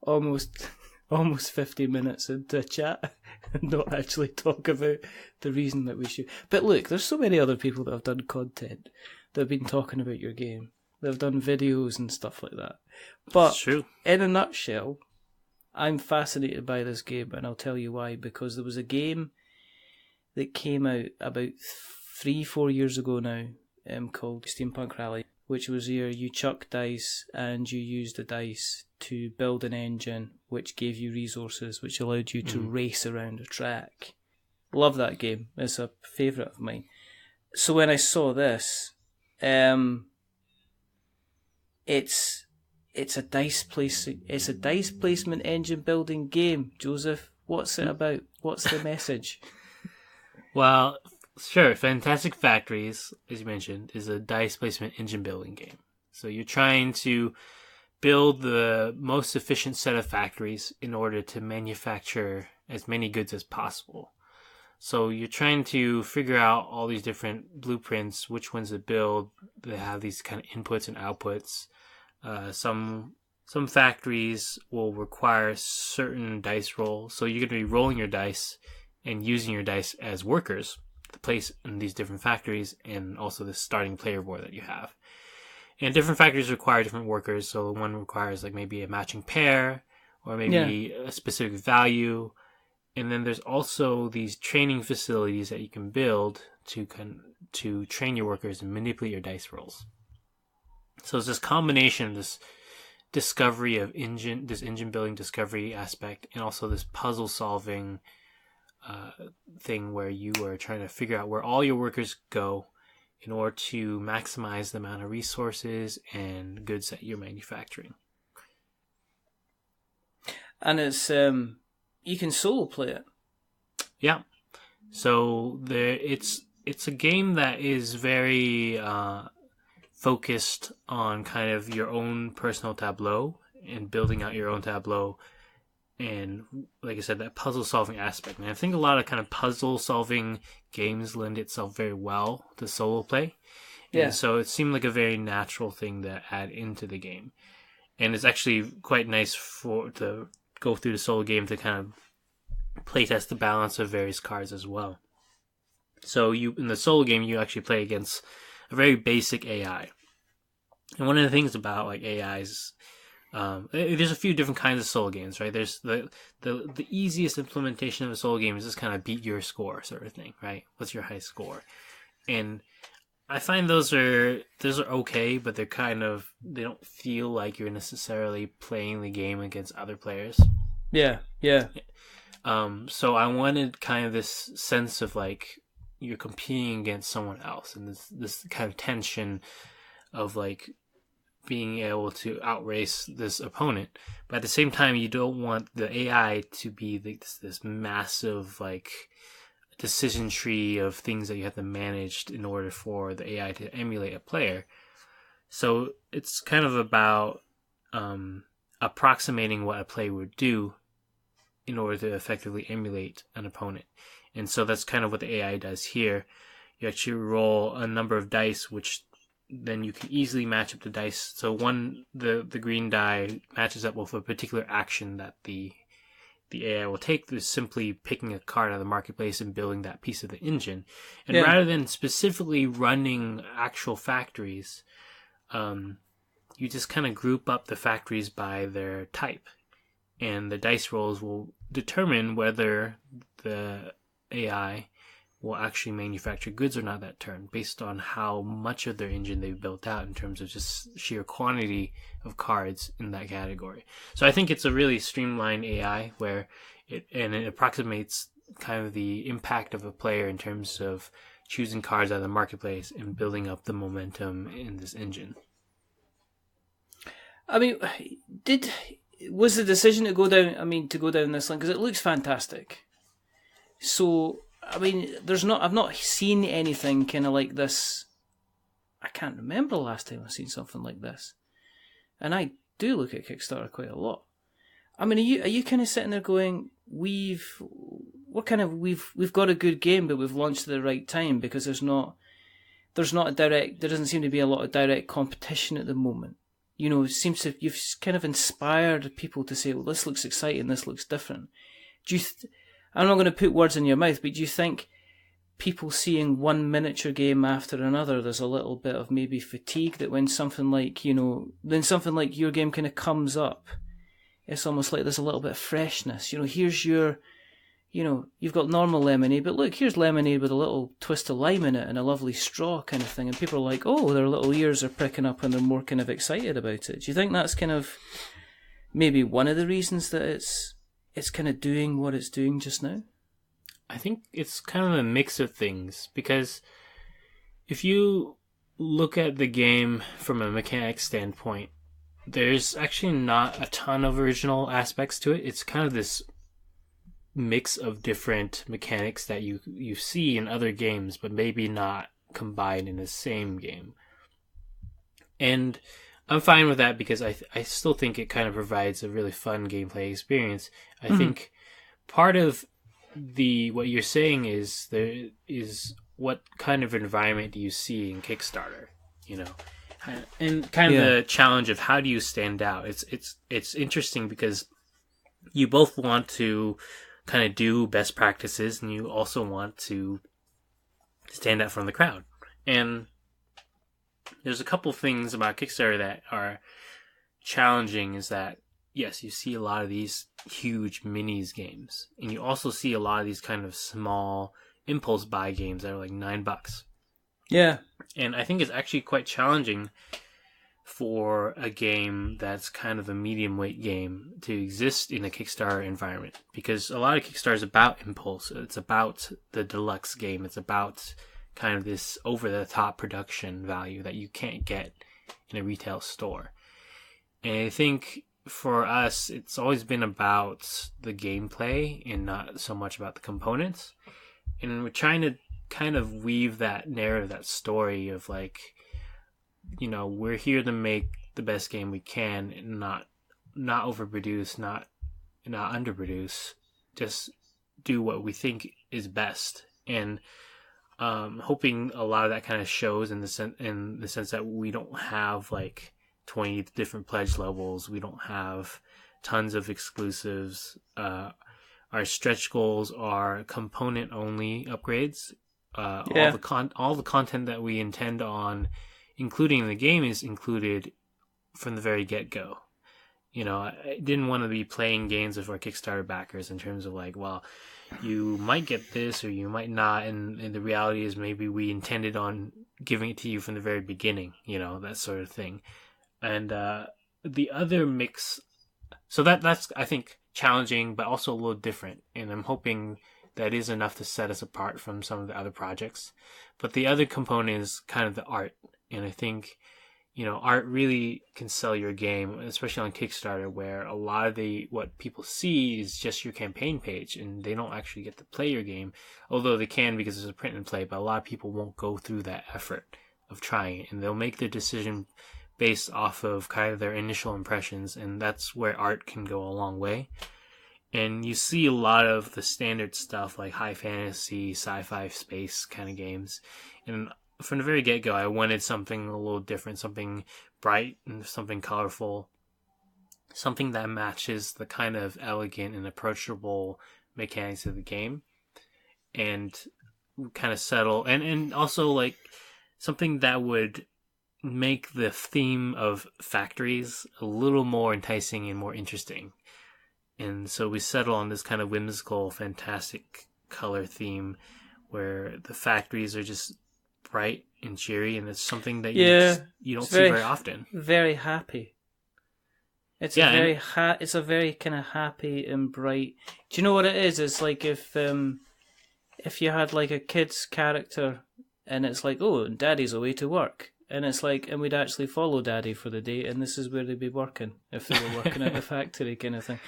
almost almost 50 minutes into a chat and not actually talk about the reason that we should. But look, there's so many other people that have done content that have been talking about your game. They've done videos and stuff like that. But It's true. in a nutshell, I'm fascinated by this game, and I'll tell you why. Because there was a game that came out about 3-4 years ago now, called Steampunk Rally, which was where you chuck dice and you used the dice to build an engine which gave you resources which allowed you to race around a track. Love that game. It's a favourite of mine. So when I saw this, it's a dice placement engine building game. Joseph, what's it about? What's the message? Well, sure. Fantastic Factories, as you mentioned, is a dice placement engine building game. So you're trying to build the most efficient set of factories in order to manufacture as many goods as possible. So you're trying to figure out all these different blueprints, which ones to build. They have these kind of inputs and outputs. Some factories will require certain dice rolls. So you're going to be rolling your dice and using your dice as workers to place in these different factories, and also the starting player board that you have. And different factories require different workers. So one requires like maybe a matching pair, or maybe a specific value. And then there's also these training facilities that you can build to train your workers and manipulate your dice rolls. So it's this combination of this discovery of this engine building discovery aspect, and also this puzzle solving thing where you are trying to figure out where all your workers go in order to maximize the amount of resources and goods that you're manufacturing. And it's you can solo play it. Yeah. So it's a game that is very focused on kind of your own personal tableau and building out your own tableau. And like I said, that puzzle solving aspect. And I think a lot of kind of puzzle solving games lend itself very well to solo play. Yeah. And so it seemed like a very natural thing to add into the game. And it's actually quite nice to go through the solo game to kind of play test the balance of various cards as well. So in the solo game, you actually play against a very basic AI. And one of the things about like AIs, there's a few different kinds of solo games, right? There's the easiest implementation of a solo game is just kind of beat your score sort of thing, right? What's your high score? And I find those are okay, but they don't feel like you're necessarily playing the game against other players. Yeah. So I wanted kind of this sense of like you're competing against someone else, and this kind of tension of like being able to outrace this opponent, but at the same time you don't want the AI to be this massive like decision tree of things that you have to manage in order for the AI to emulate a player. So it's kind of about approximating what a player would do in order to effectively emulate an opponent. And so that's kind of what the AI does here. You actually roll a number of dice, which then you can easily match up the dice. So the green die matches up with a particular action that the AI will take. There's simply picking a card out of the marketplace and building that piece of the engine. And rather than specifically running actual factories, you just kind of group up the factories by their type. And the dice rolls will determine whether the AI will actually manufacture goods or not that turn, based on how much of their engine they've built out in terms of just sheer quantity of cards in that category. So I think it's a really streamlined AI where it approximates kind of the impact of a player in terms of choosing cards out of the marketplace and building up the momentum in this engine. I mean, was the decision to go down this line, because it looks fantastic. So I mean, I've not seen anything kind of like this. I can't remember the last time I've seen something like this. And I do look at Kickstarter quite a lot. I mean, are you kind of sitting there going, we've got a good game, but we've launched at the right time, because there doesn't seem to be a lot of direct competition at the moment. seems to you've kind of inspired people to say, well, this looks exciting, this looks different. I'm not going to put words in your mouth, but do you think people seeing one miniature game after another, there's a little bit of maybe fatigue that when something like your game kind of comes up, it's almost like there's a little bit of freshness. Here's your, you've got normal lemonade, but look, here's lemonade with a little twist of lime in it and a lovely straw kind of thing. And people are like, oh, their little ears are pricking up and they're more kind of excited about it. Do you think that's kind of maybe one of the reasons that it's kind of doing what it's doing just now? I think it's kind of a mix of things, because if you look at the game from a mechanics standpoint, there's actually not a ton of original aspects to it. It's kind of this mix of different mechanics that you see in other games, but maybe not combined in the same game. And I'm fine with that, because I still think it kind of provides a really fun gameplay experience. I think part of what you're saying is what kind of environment do you see in Kickstarter, and kind of the challenge of how do you stand out. It's interesting because you both want to kind of do best practices, and you also want to stand out from the crowd. And there's a couple things about Kickstarter that are challenging. Is that, yes, you see a lot of these huge minis games, and you also see a lot of these kind of small impulse buy games that are like $9. Yeah. And I think it's actually quite challenging for a game that's kind of a medium weight game to exist in a Kickstarter environment, because a lot of Kickstarter is about impulse. It's about the deluxe game. It's about kind of this over the top production value that you can't get in a retail store. And I think for us, it's always been about the gameplay and not so much about the components. And we're trying to kind of weave that narrative, that story of like, we're here to make the best game we can, and not overproduce, not underproduce, just do what we think is best. And hoping a lot of that kind of shows in the sense that we don't have like 20 different pledge levels. We don't have tons of exclusives. Our stretch goals are component only upgrades. All the content that we intend on including in the game is included from the very get-go. I didn't want to be playing games with our Kickstarter backers in terms of like, well, you might get this or you might not, and the reality is maybe we intended on giving it to you from the very beginning, that sort of thing. And the other mix, so that's I think challenging, but also a little different, and I'm hoping that is enough to set us apart from some of the other projects. But the other component is kind of the art, and I think art really can sell your game, especially on Kickstarter, where a lot of what people see is just your campaign page, and they don't actually get to play your game, although they can because it's a print and play. But a lot of people won't go through that effort of trying it, and they'll make their decision based off of kind of their initial impressions, and that's where art can go a long way. And you see a lot of the standard stuff like high fantasy, sci-fi, space kind of games. And from the very get-go, I wanted something a little different, something bright and something colorful, something that matches the kind of elegant and approachable mechanics of the game, and kind of settle. And also like something that would make the theme of factories a little more enticing and more interesting. And so we settle on this kind of whimsical, fantastic color theme where the factories are just bright and cheery, and it's something that you don't see very often. Very happy. It's a very kind of happy and bright. Do you know what it is? It's like if you had like a kid's character, and it's like, oh, Daddy's away to work. And it's like, and we'd actually follow Daddy for the day, and this is where they'd be working if they were working at the factory kind of thing.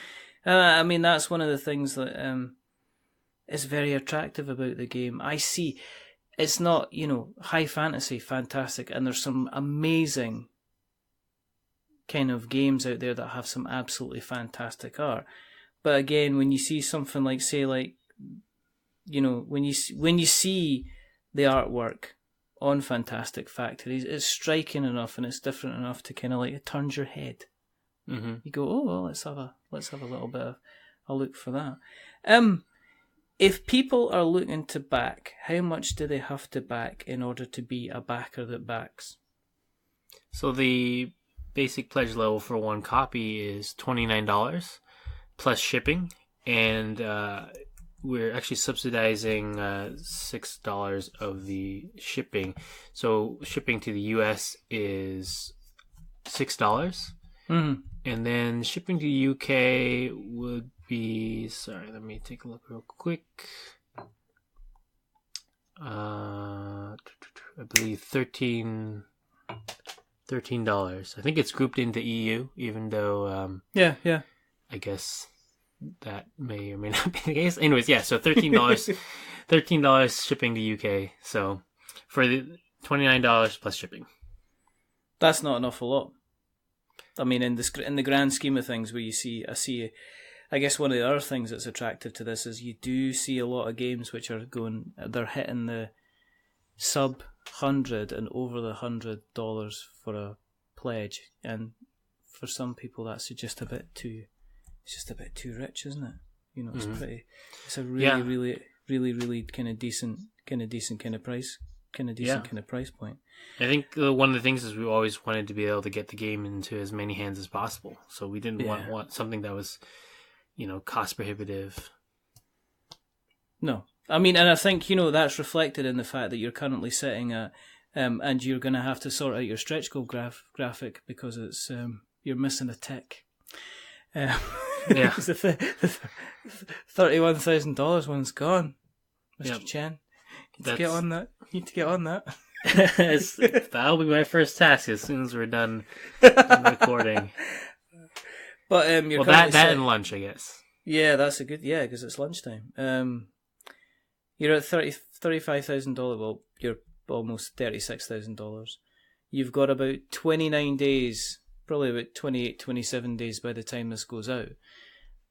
I mean, that's one of the things that is very attractive about the game. I see it's not, high fantasy, fantastic, and there's some amazing kind of games out there that have some absolutely fantastic art. But again, when you see something like, say, like, when you see the artwork on Fantastic Factories is striking enough and it's different enough to kind of like it turns your head. Mm-hmm. You go, oh well, let's have a little bit of a look for that. If people are looking to back, how much do they have to back in order to be a backer that backs? So the basic pledge level for one copy is $29 plus shipping, and we're actually subsidizing $6 of the shipping. So shipping to the US is $6. Mm-hmm. And then shipping to the UK would be, sorry, let me take a look real quick. I believe $13. I think it's grouped into EU, even though Yeah. I guess that may or may not be the case. Anyways, yeah, so $13 $13 shipping to UK. So for the $29 plus shipping. That's not an awful lot. I mean, in the grand scheme of things, where I guess one of the other things that's attractive to this is you do see a lot of games which are they're hitting the sub $100 and over the $100 for a pledge, and for some people that's just a bit too rich, isn't it? You know, it's pretty. It's a really kind of decent kind of price point. I think one of the things is we always wanted to be able to get the game into as many hands as possible. So we didn't want something that was, cost prohibitive. No. I mean, and I think, that's reflected in the fact that you're currently sitting at, and you're going to have to sort out your stretch goal graphic because it's you're missing a tick. Yeah. The $31,000 one's gone, Mr. Chen. You need to get on that. That'll be my first task as soon as we're done recording. But that and lunch, I guess. Yeah, that's because it's lunchtime. You're at $35,000. Well, you're almost $36,000. You've got about 29 days, probably about 28, 27 days by the time this goes out.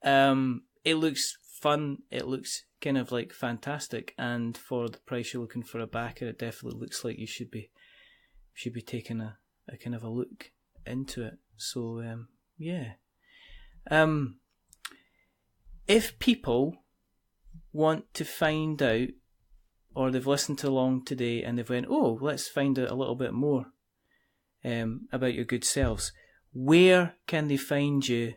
It looks fun. It looks kind of like fantastic, and for the price you're looking for a backer, it definitely looks like you should be taking a kind of a look into it. So if people want to find out, or they've listened along today and they've went, oh, let's find out a little bit more about your good selves, where can they find you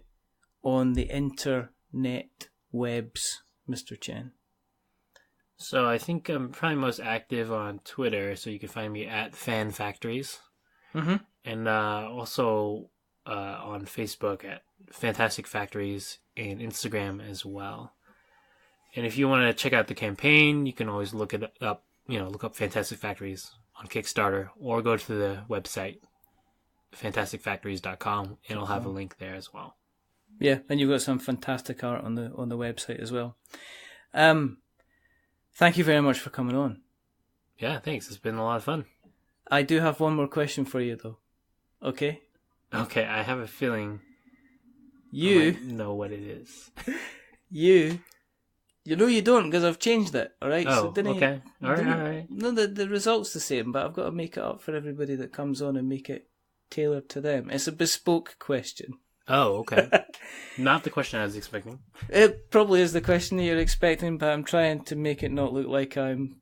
on the internet webs, Mr. Chen? So I think I'm probably most active on Twitter, so you can find me at Fan Factories. Mm-hmm. And also on Facebook at Fantastic Factories, and Instagram as well. And if you want to check out the campaign, you can always look it up, look up Fantastic Factories on Kickstarter, or go to the website, fantasticfactories.com, and it'll have a link there as well. Yeah, and you've got some fantastic art on the website as well. Thank you very much for coming on. Yeah, thanks. It's been a lot of fun. I do have one more question for you, though. Okay? Okay, I have a feeling I might know what it is. You know you don't, because I've changed it, alright? Oh, so okay. All right. No, the result's the same, but I've got to make it up for everybody that comes on and make it tailored to them. It's a bespoke question. Oh, okay. Not the question I was expecting. It probably is the question that you're expecting, but I'm trying to make it not look like I'm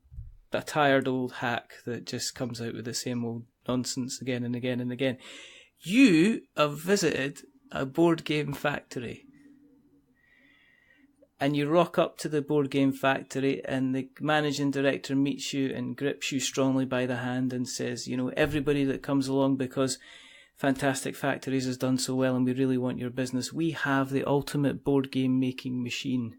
a tired old hack that just comes out with the same old nonsense again and again and again. You have visited a board game factory. And you rock up to the board game factory and the managing director meets you and grips you strongly by the hand and says, everybody that comes along because Fantastic Factories has done so well and we really want your business, we have the ultimate board game making machine.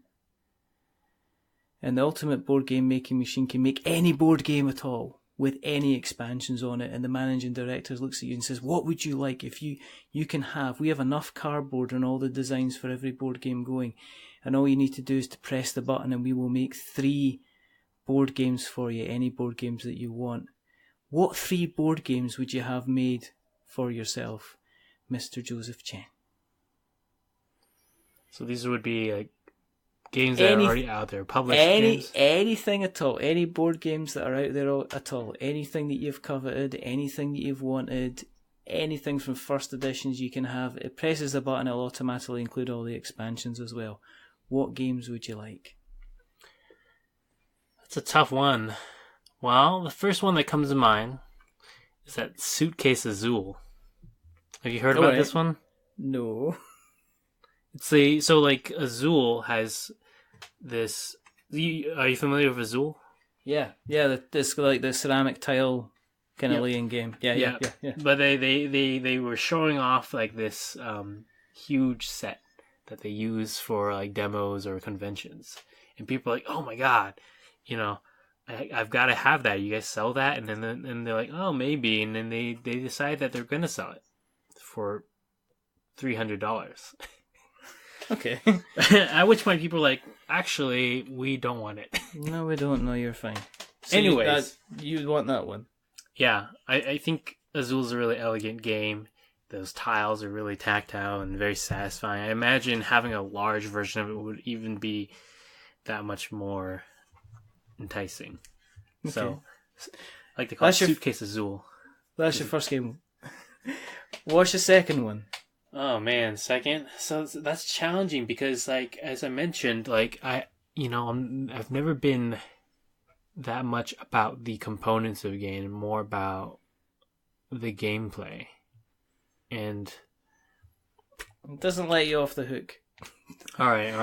And the ultimate board game making machine can make any board game at all with any expansions on it. And the managing director looks at you and says, what would you like if you can have, we have enough cardboard and all the designs for every board game going. And all you need to do is to press the button and we will make 3 board games for you, any board games that you want. What 3 board games would you have made for yourself, Mr. Joseph Chen? So these would be games that are already out there, published games. Anything at all, any board games that are out there at all, anything that you've coveted, anything that you've wanted, anything from first editions you can have. It presses the button, it'll automatically include all the expansions as well. What games would you like? That's a tough one. Well, the first one that comes to mind is that Suitcase Azul. Have you heard about this one? No. So Azul has this. Are you familiar with Azul? Yeah. This like the ceramic tile kind of laying game. Yeah. But they were showing off like this huge set that they use for like demos or conventions, and people are like, "Oh my god, I've got to have that. You guys sell that?" And then they're like, "Oh, maybe," and then they decide that they're gonna sell it for $300. Okay. At which point people are like, actually, we don't want it. No, we don't. No, you're fine. So anyways, you want that one? Yeah, I think Azul's a really elegant game. Those tiles are really tactile and very satisfying. I imagine having a large version of it would even be that much more enticing. Okay. So, I like to call it Suitcase Azul. That's your first game. What's your second one? Oh man, second. So that's challenging because, like, as I mentioned, like I've never been that much about the components of a game, more about the gameplay, and it doesn't let you off the hook. All right.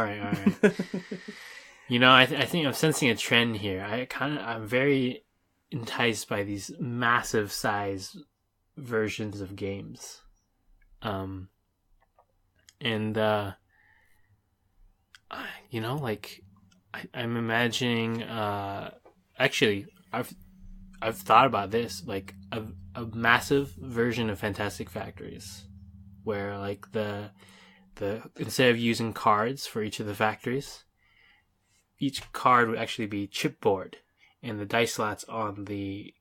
I think I'm sensing a trend here. I'm very enticed by these massive size versions of games. I'm imagining, actually, I've thought about this, like a massive version of Fantastic Factories, where like the instead of using cards for each of the factories, each card would actually be chipboard, and the dice slots on the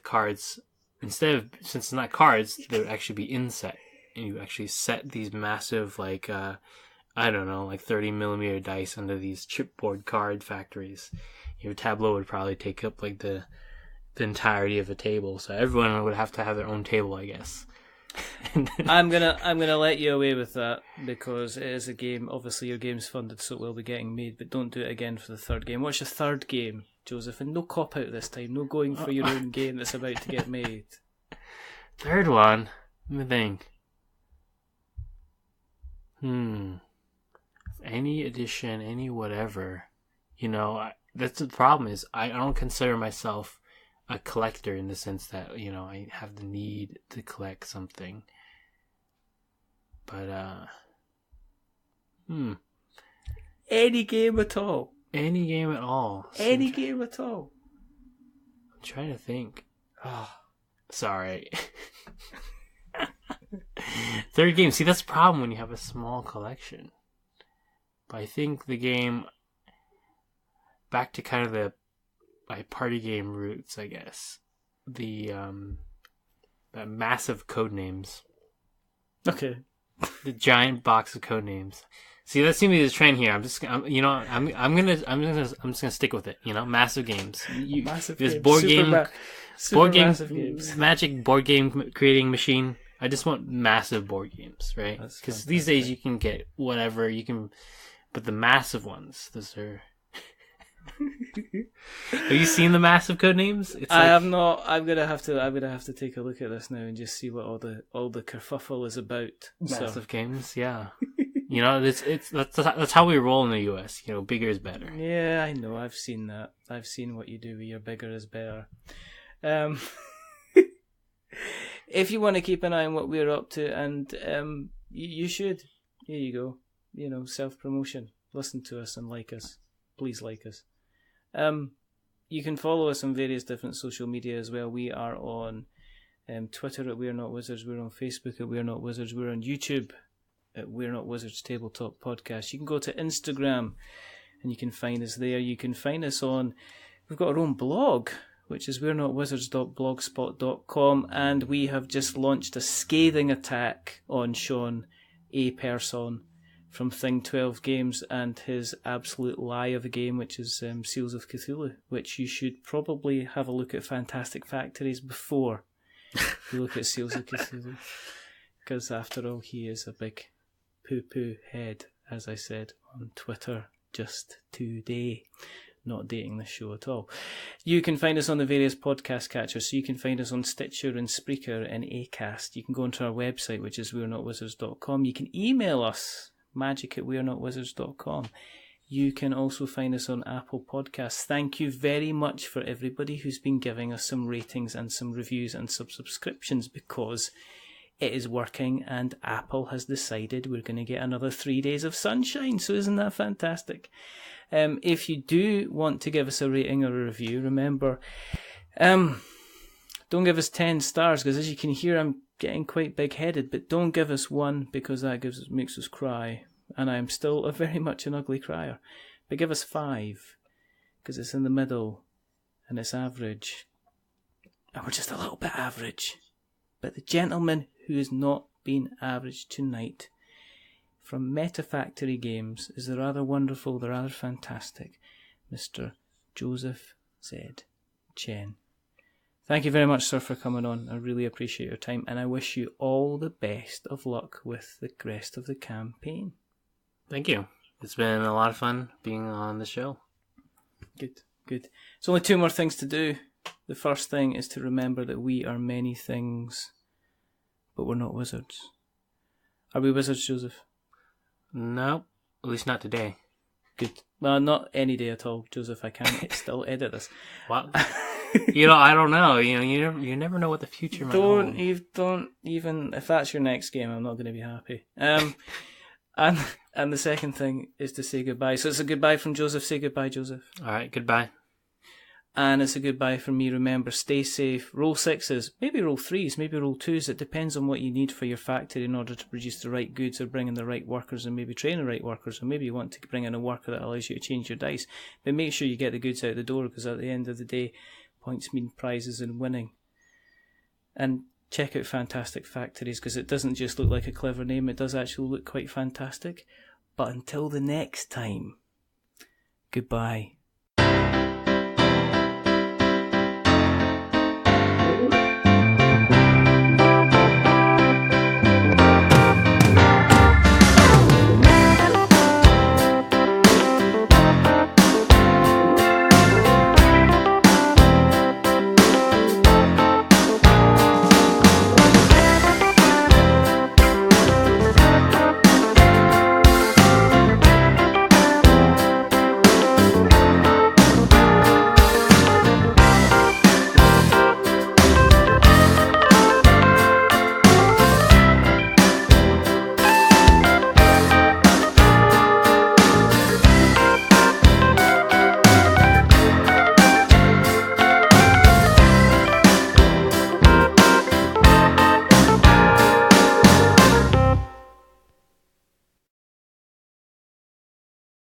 cards, since it's not cards, they would actually be inset. And you actually set these massive, like 30 millimeter dice under these chipboard card factories. Your tableau would probably take up like the entirety of a table, so everyone would have to have their own table, I guess. I'm gonna let you away with that because it is a game. Obviously, your game's funded, so it will be getting made. But don't do it again for the third game. What's your third game, Joseph? And no cop out this time. No going for your own game that's about to get made. Third one. Let me think. Any edition, any whatever. That's the problem is I don't consider myself a collector in the sense that, I have the need to collect something. But, Any game at all. Any game at all. Any game at all. I'm trying to think. Oh, sorry. Third game. See, that's the problem when you have a small collection. But I think the game, back to kind of my party game roots, I guess. That massive Codenames. Okay. The giant box of Codenames. See, that seems to be the trend here. I'm just gonna stick with it. Massive games. Massive this games. board game, massive games. Magic board game creating machine. I just want massive board games, right? Because these days you can get whatever you can, but the massive ones, those are. Have you seen the massive Codenames? I have not. I'm gonna have to take a look at this now and just see what all the kerfuffle is about. Massive games, yeah. That's how we roll in the US. Bigger is better. Yeah, I know. I've seen that. I've seen what you do with your bigger is better. If you want to keep an eye on what we're up to, and you should. Here you go. Self-promotion. Listen to us and like us. Please like us. You can follow us on various different social media as well. We are on Twitter at We're Not Wizards. We're on Facebook at We're Not Wizards. We're on YouTube at We're Not Wizards Tabletop Podcast. You can go to Instagram and you can find us there. You can find us on... We've got our own blog, which is we're not wizards.blogspot.com, and we have just launched a scathing attack on Sean A. Person from Thing 12 Games and his absolute lie of a game, which is Seals of Cthulhu, which you should probably have a look at Fantastic Factories before you look at Seals of Cthulhu. Because after all, he is a big poo-poo head, as I said on Twitter just today. Not dating this show at all. You can find us on the various podcast catchers. So you can find us on Stitcher and Spreaker and Acast. You can go onto our website, which is wearenotwizards.com. You can email us, magic@wearenotwizards.com. You can also find us on Apple Podcasts. Thank you very much for everybody who's been giving us some ratings and some reviews and some subscriptions, because it is working and Apple has decided we're going to get another 3 days of sunshine. So isn't that fantastic? If you do want to give us a rating or a review, remember, don't give us 10 stars, because as you can hear, I'm getting quite big-headed, but don't give us 1, because that makes us cry, and I am still very much an ugly crier. But give us 5, because it's in the middle, and it's average, and we're just a little bit average. But the gentleman who has not been average tonight, from Metafactory Games, is the rather wonderful, the rather fantastic Mr. Joseph Z Chen. Thank you very much, sir, for coming on. I really appreciate your time, and I wish you all the best of luck with the rest of the campaign. Thank you. It's been a lot of fun being on the show. Good. There's only 2 more things to do. The first thing is to remember that we are many things, but we're not wizards. Are we wizards, Joseph? No, at least not today. Good. Well, not any day at all, Joseph. I can still edit this. What? I don't know. You never know what the future might hold. Don't even. If that's your next game, I'm not going to be happy. And the second thing is to say goodbye. So it's a goodbye from Joseph. Say goodbye, Joseph. All right, goodbye. And it's a goodbye from me. Remember, stay safe. Roll 6s, maybe roll 3s, maybe roll 2s. It depends on what you need for your factory in order to produce the right goods, or bring in the right workers, and maybe train the right workers, or maybe you want to bring in a worker that allows you to change your dice. But make sure you get the goods out the door, because at the end of the day, points mean prizes and winning. And check out Fantastic Factories, because it doesn't just look like a clever name, it does actually look quite fantastic. But until the next time, goodbye.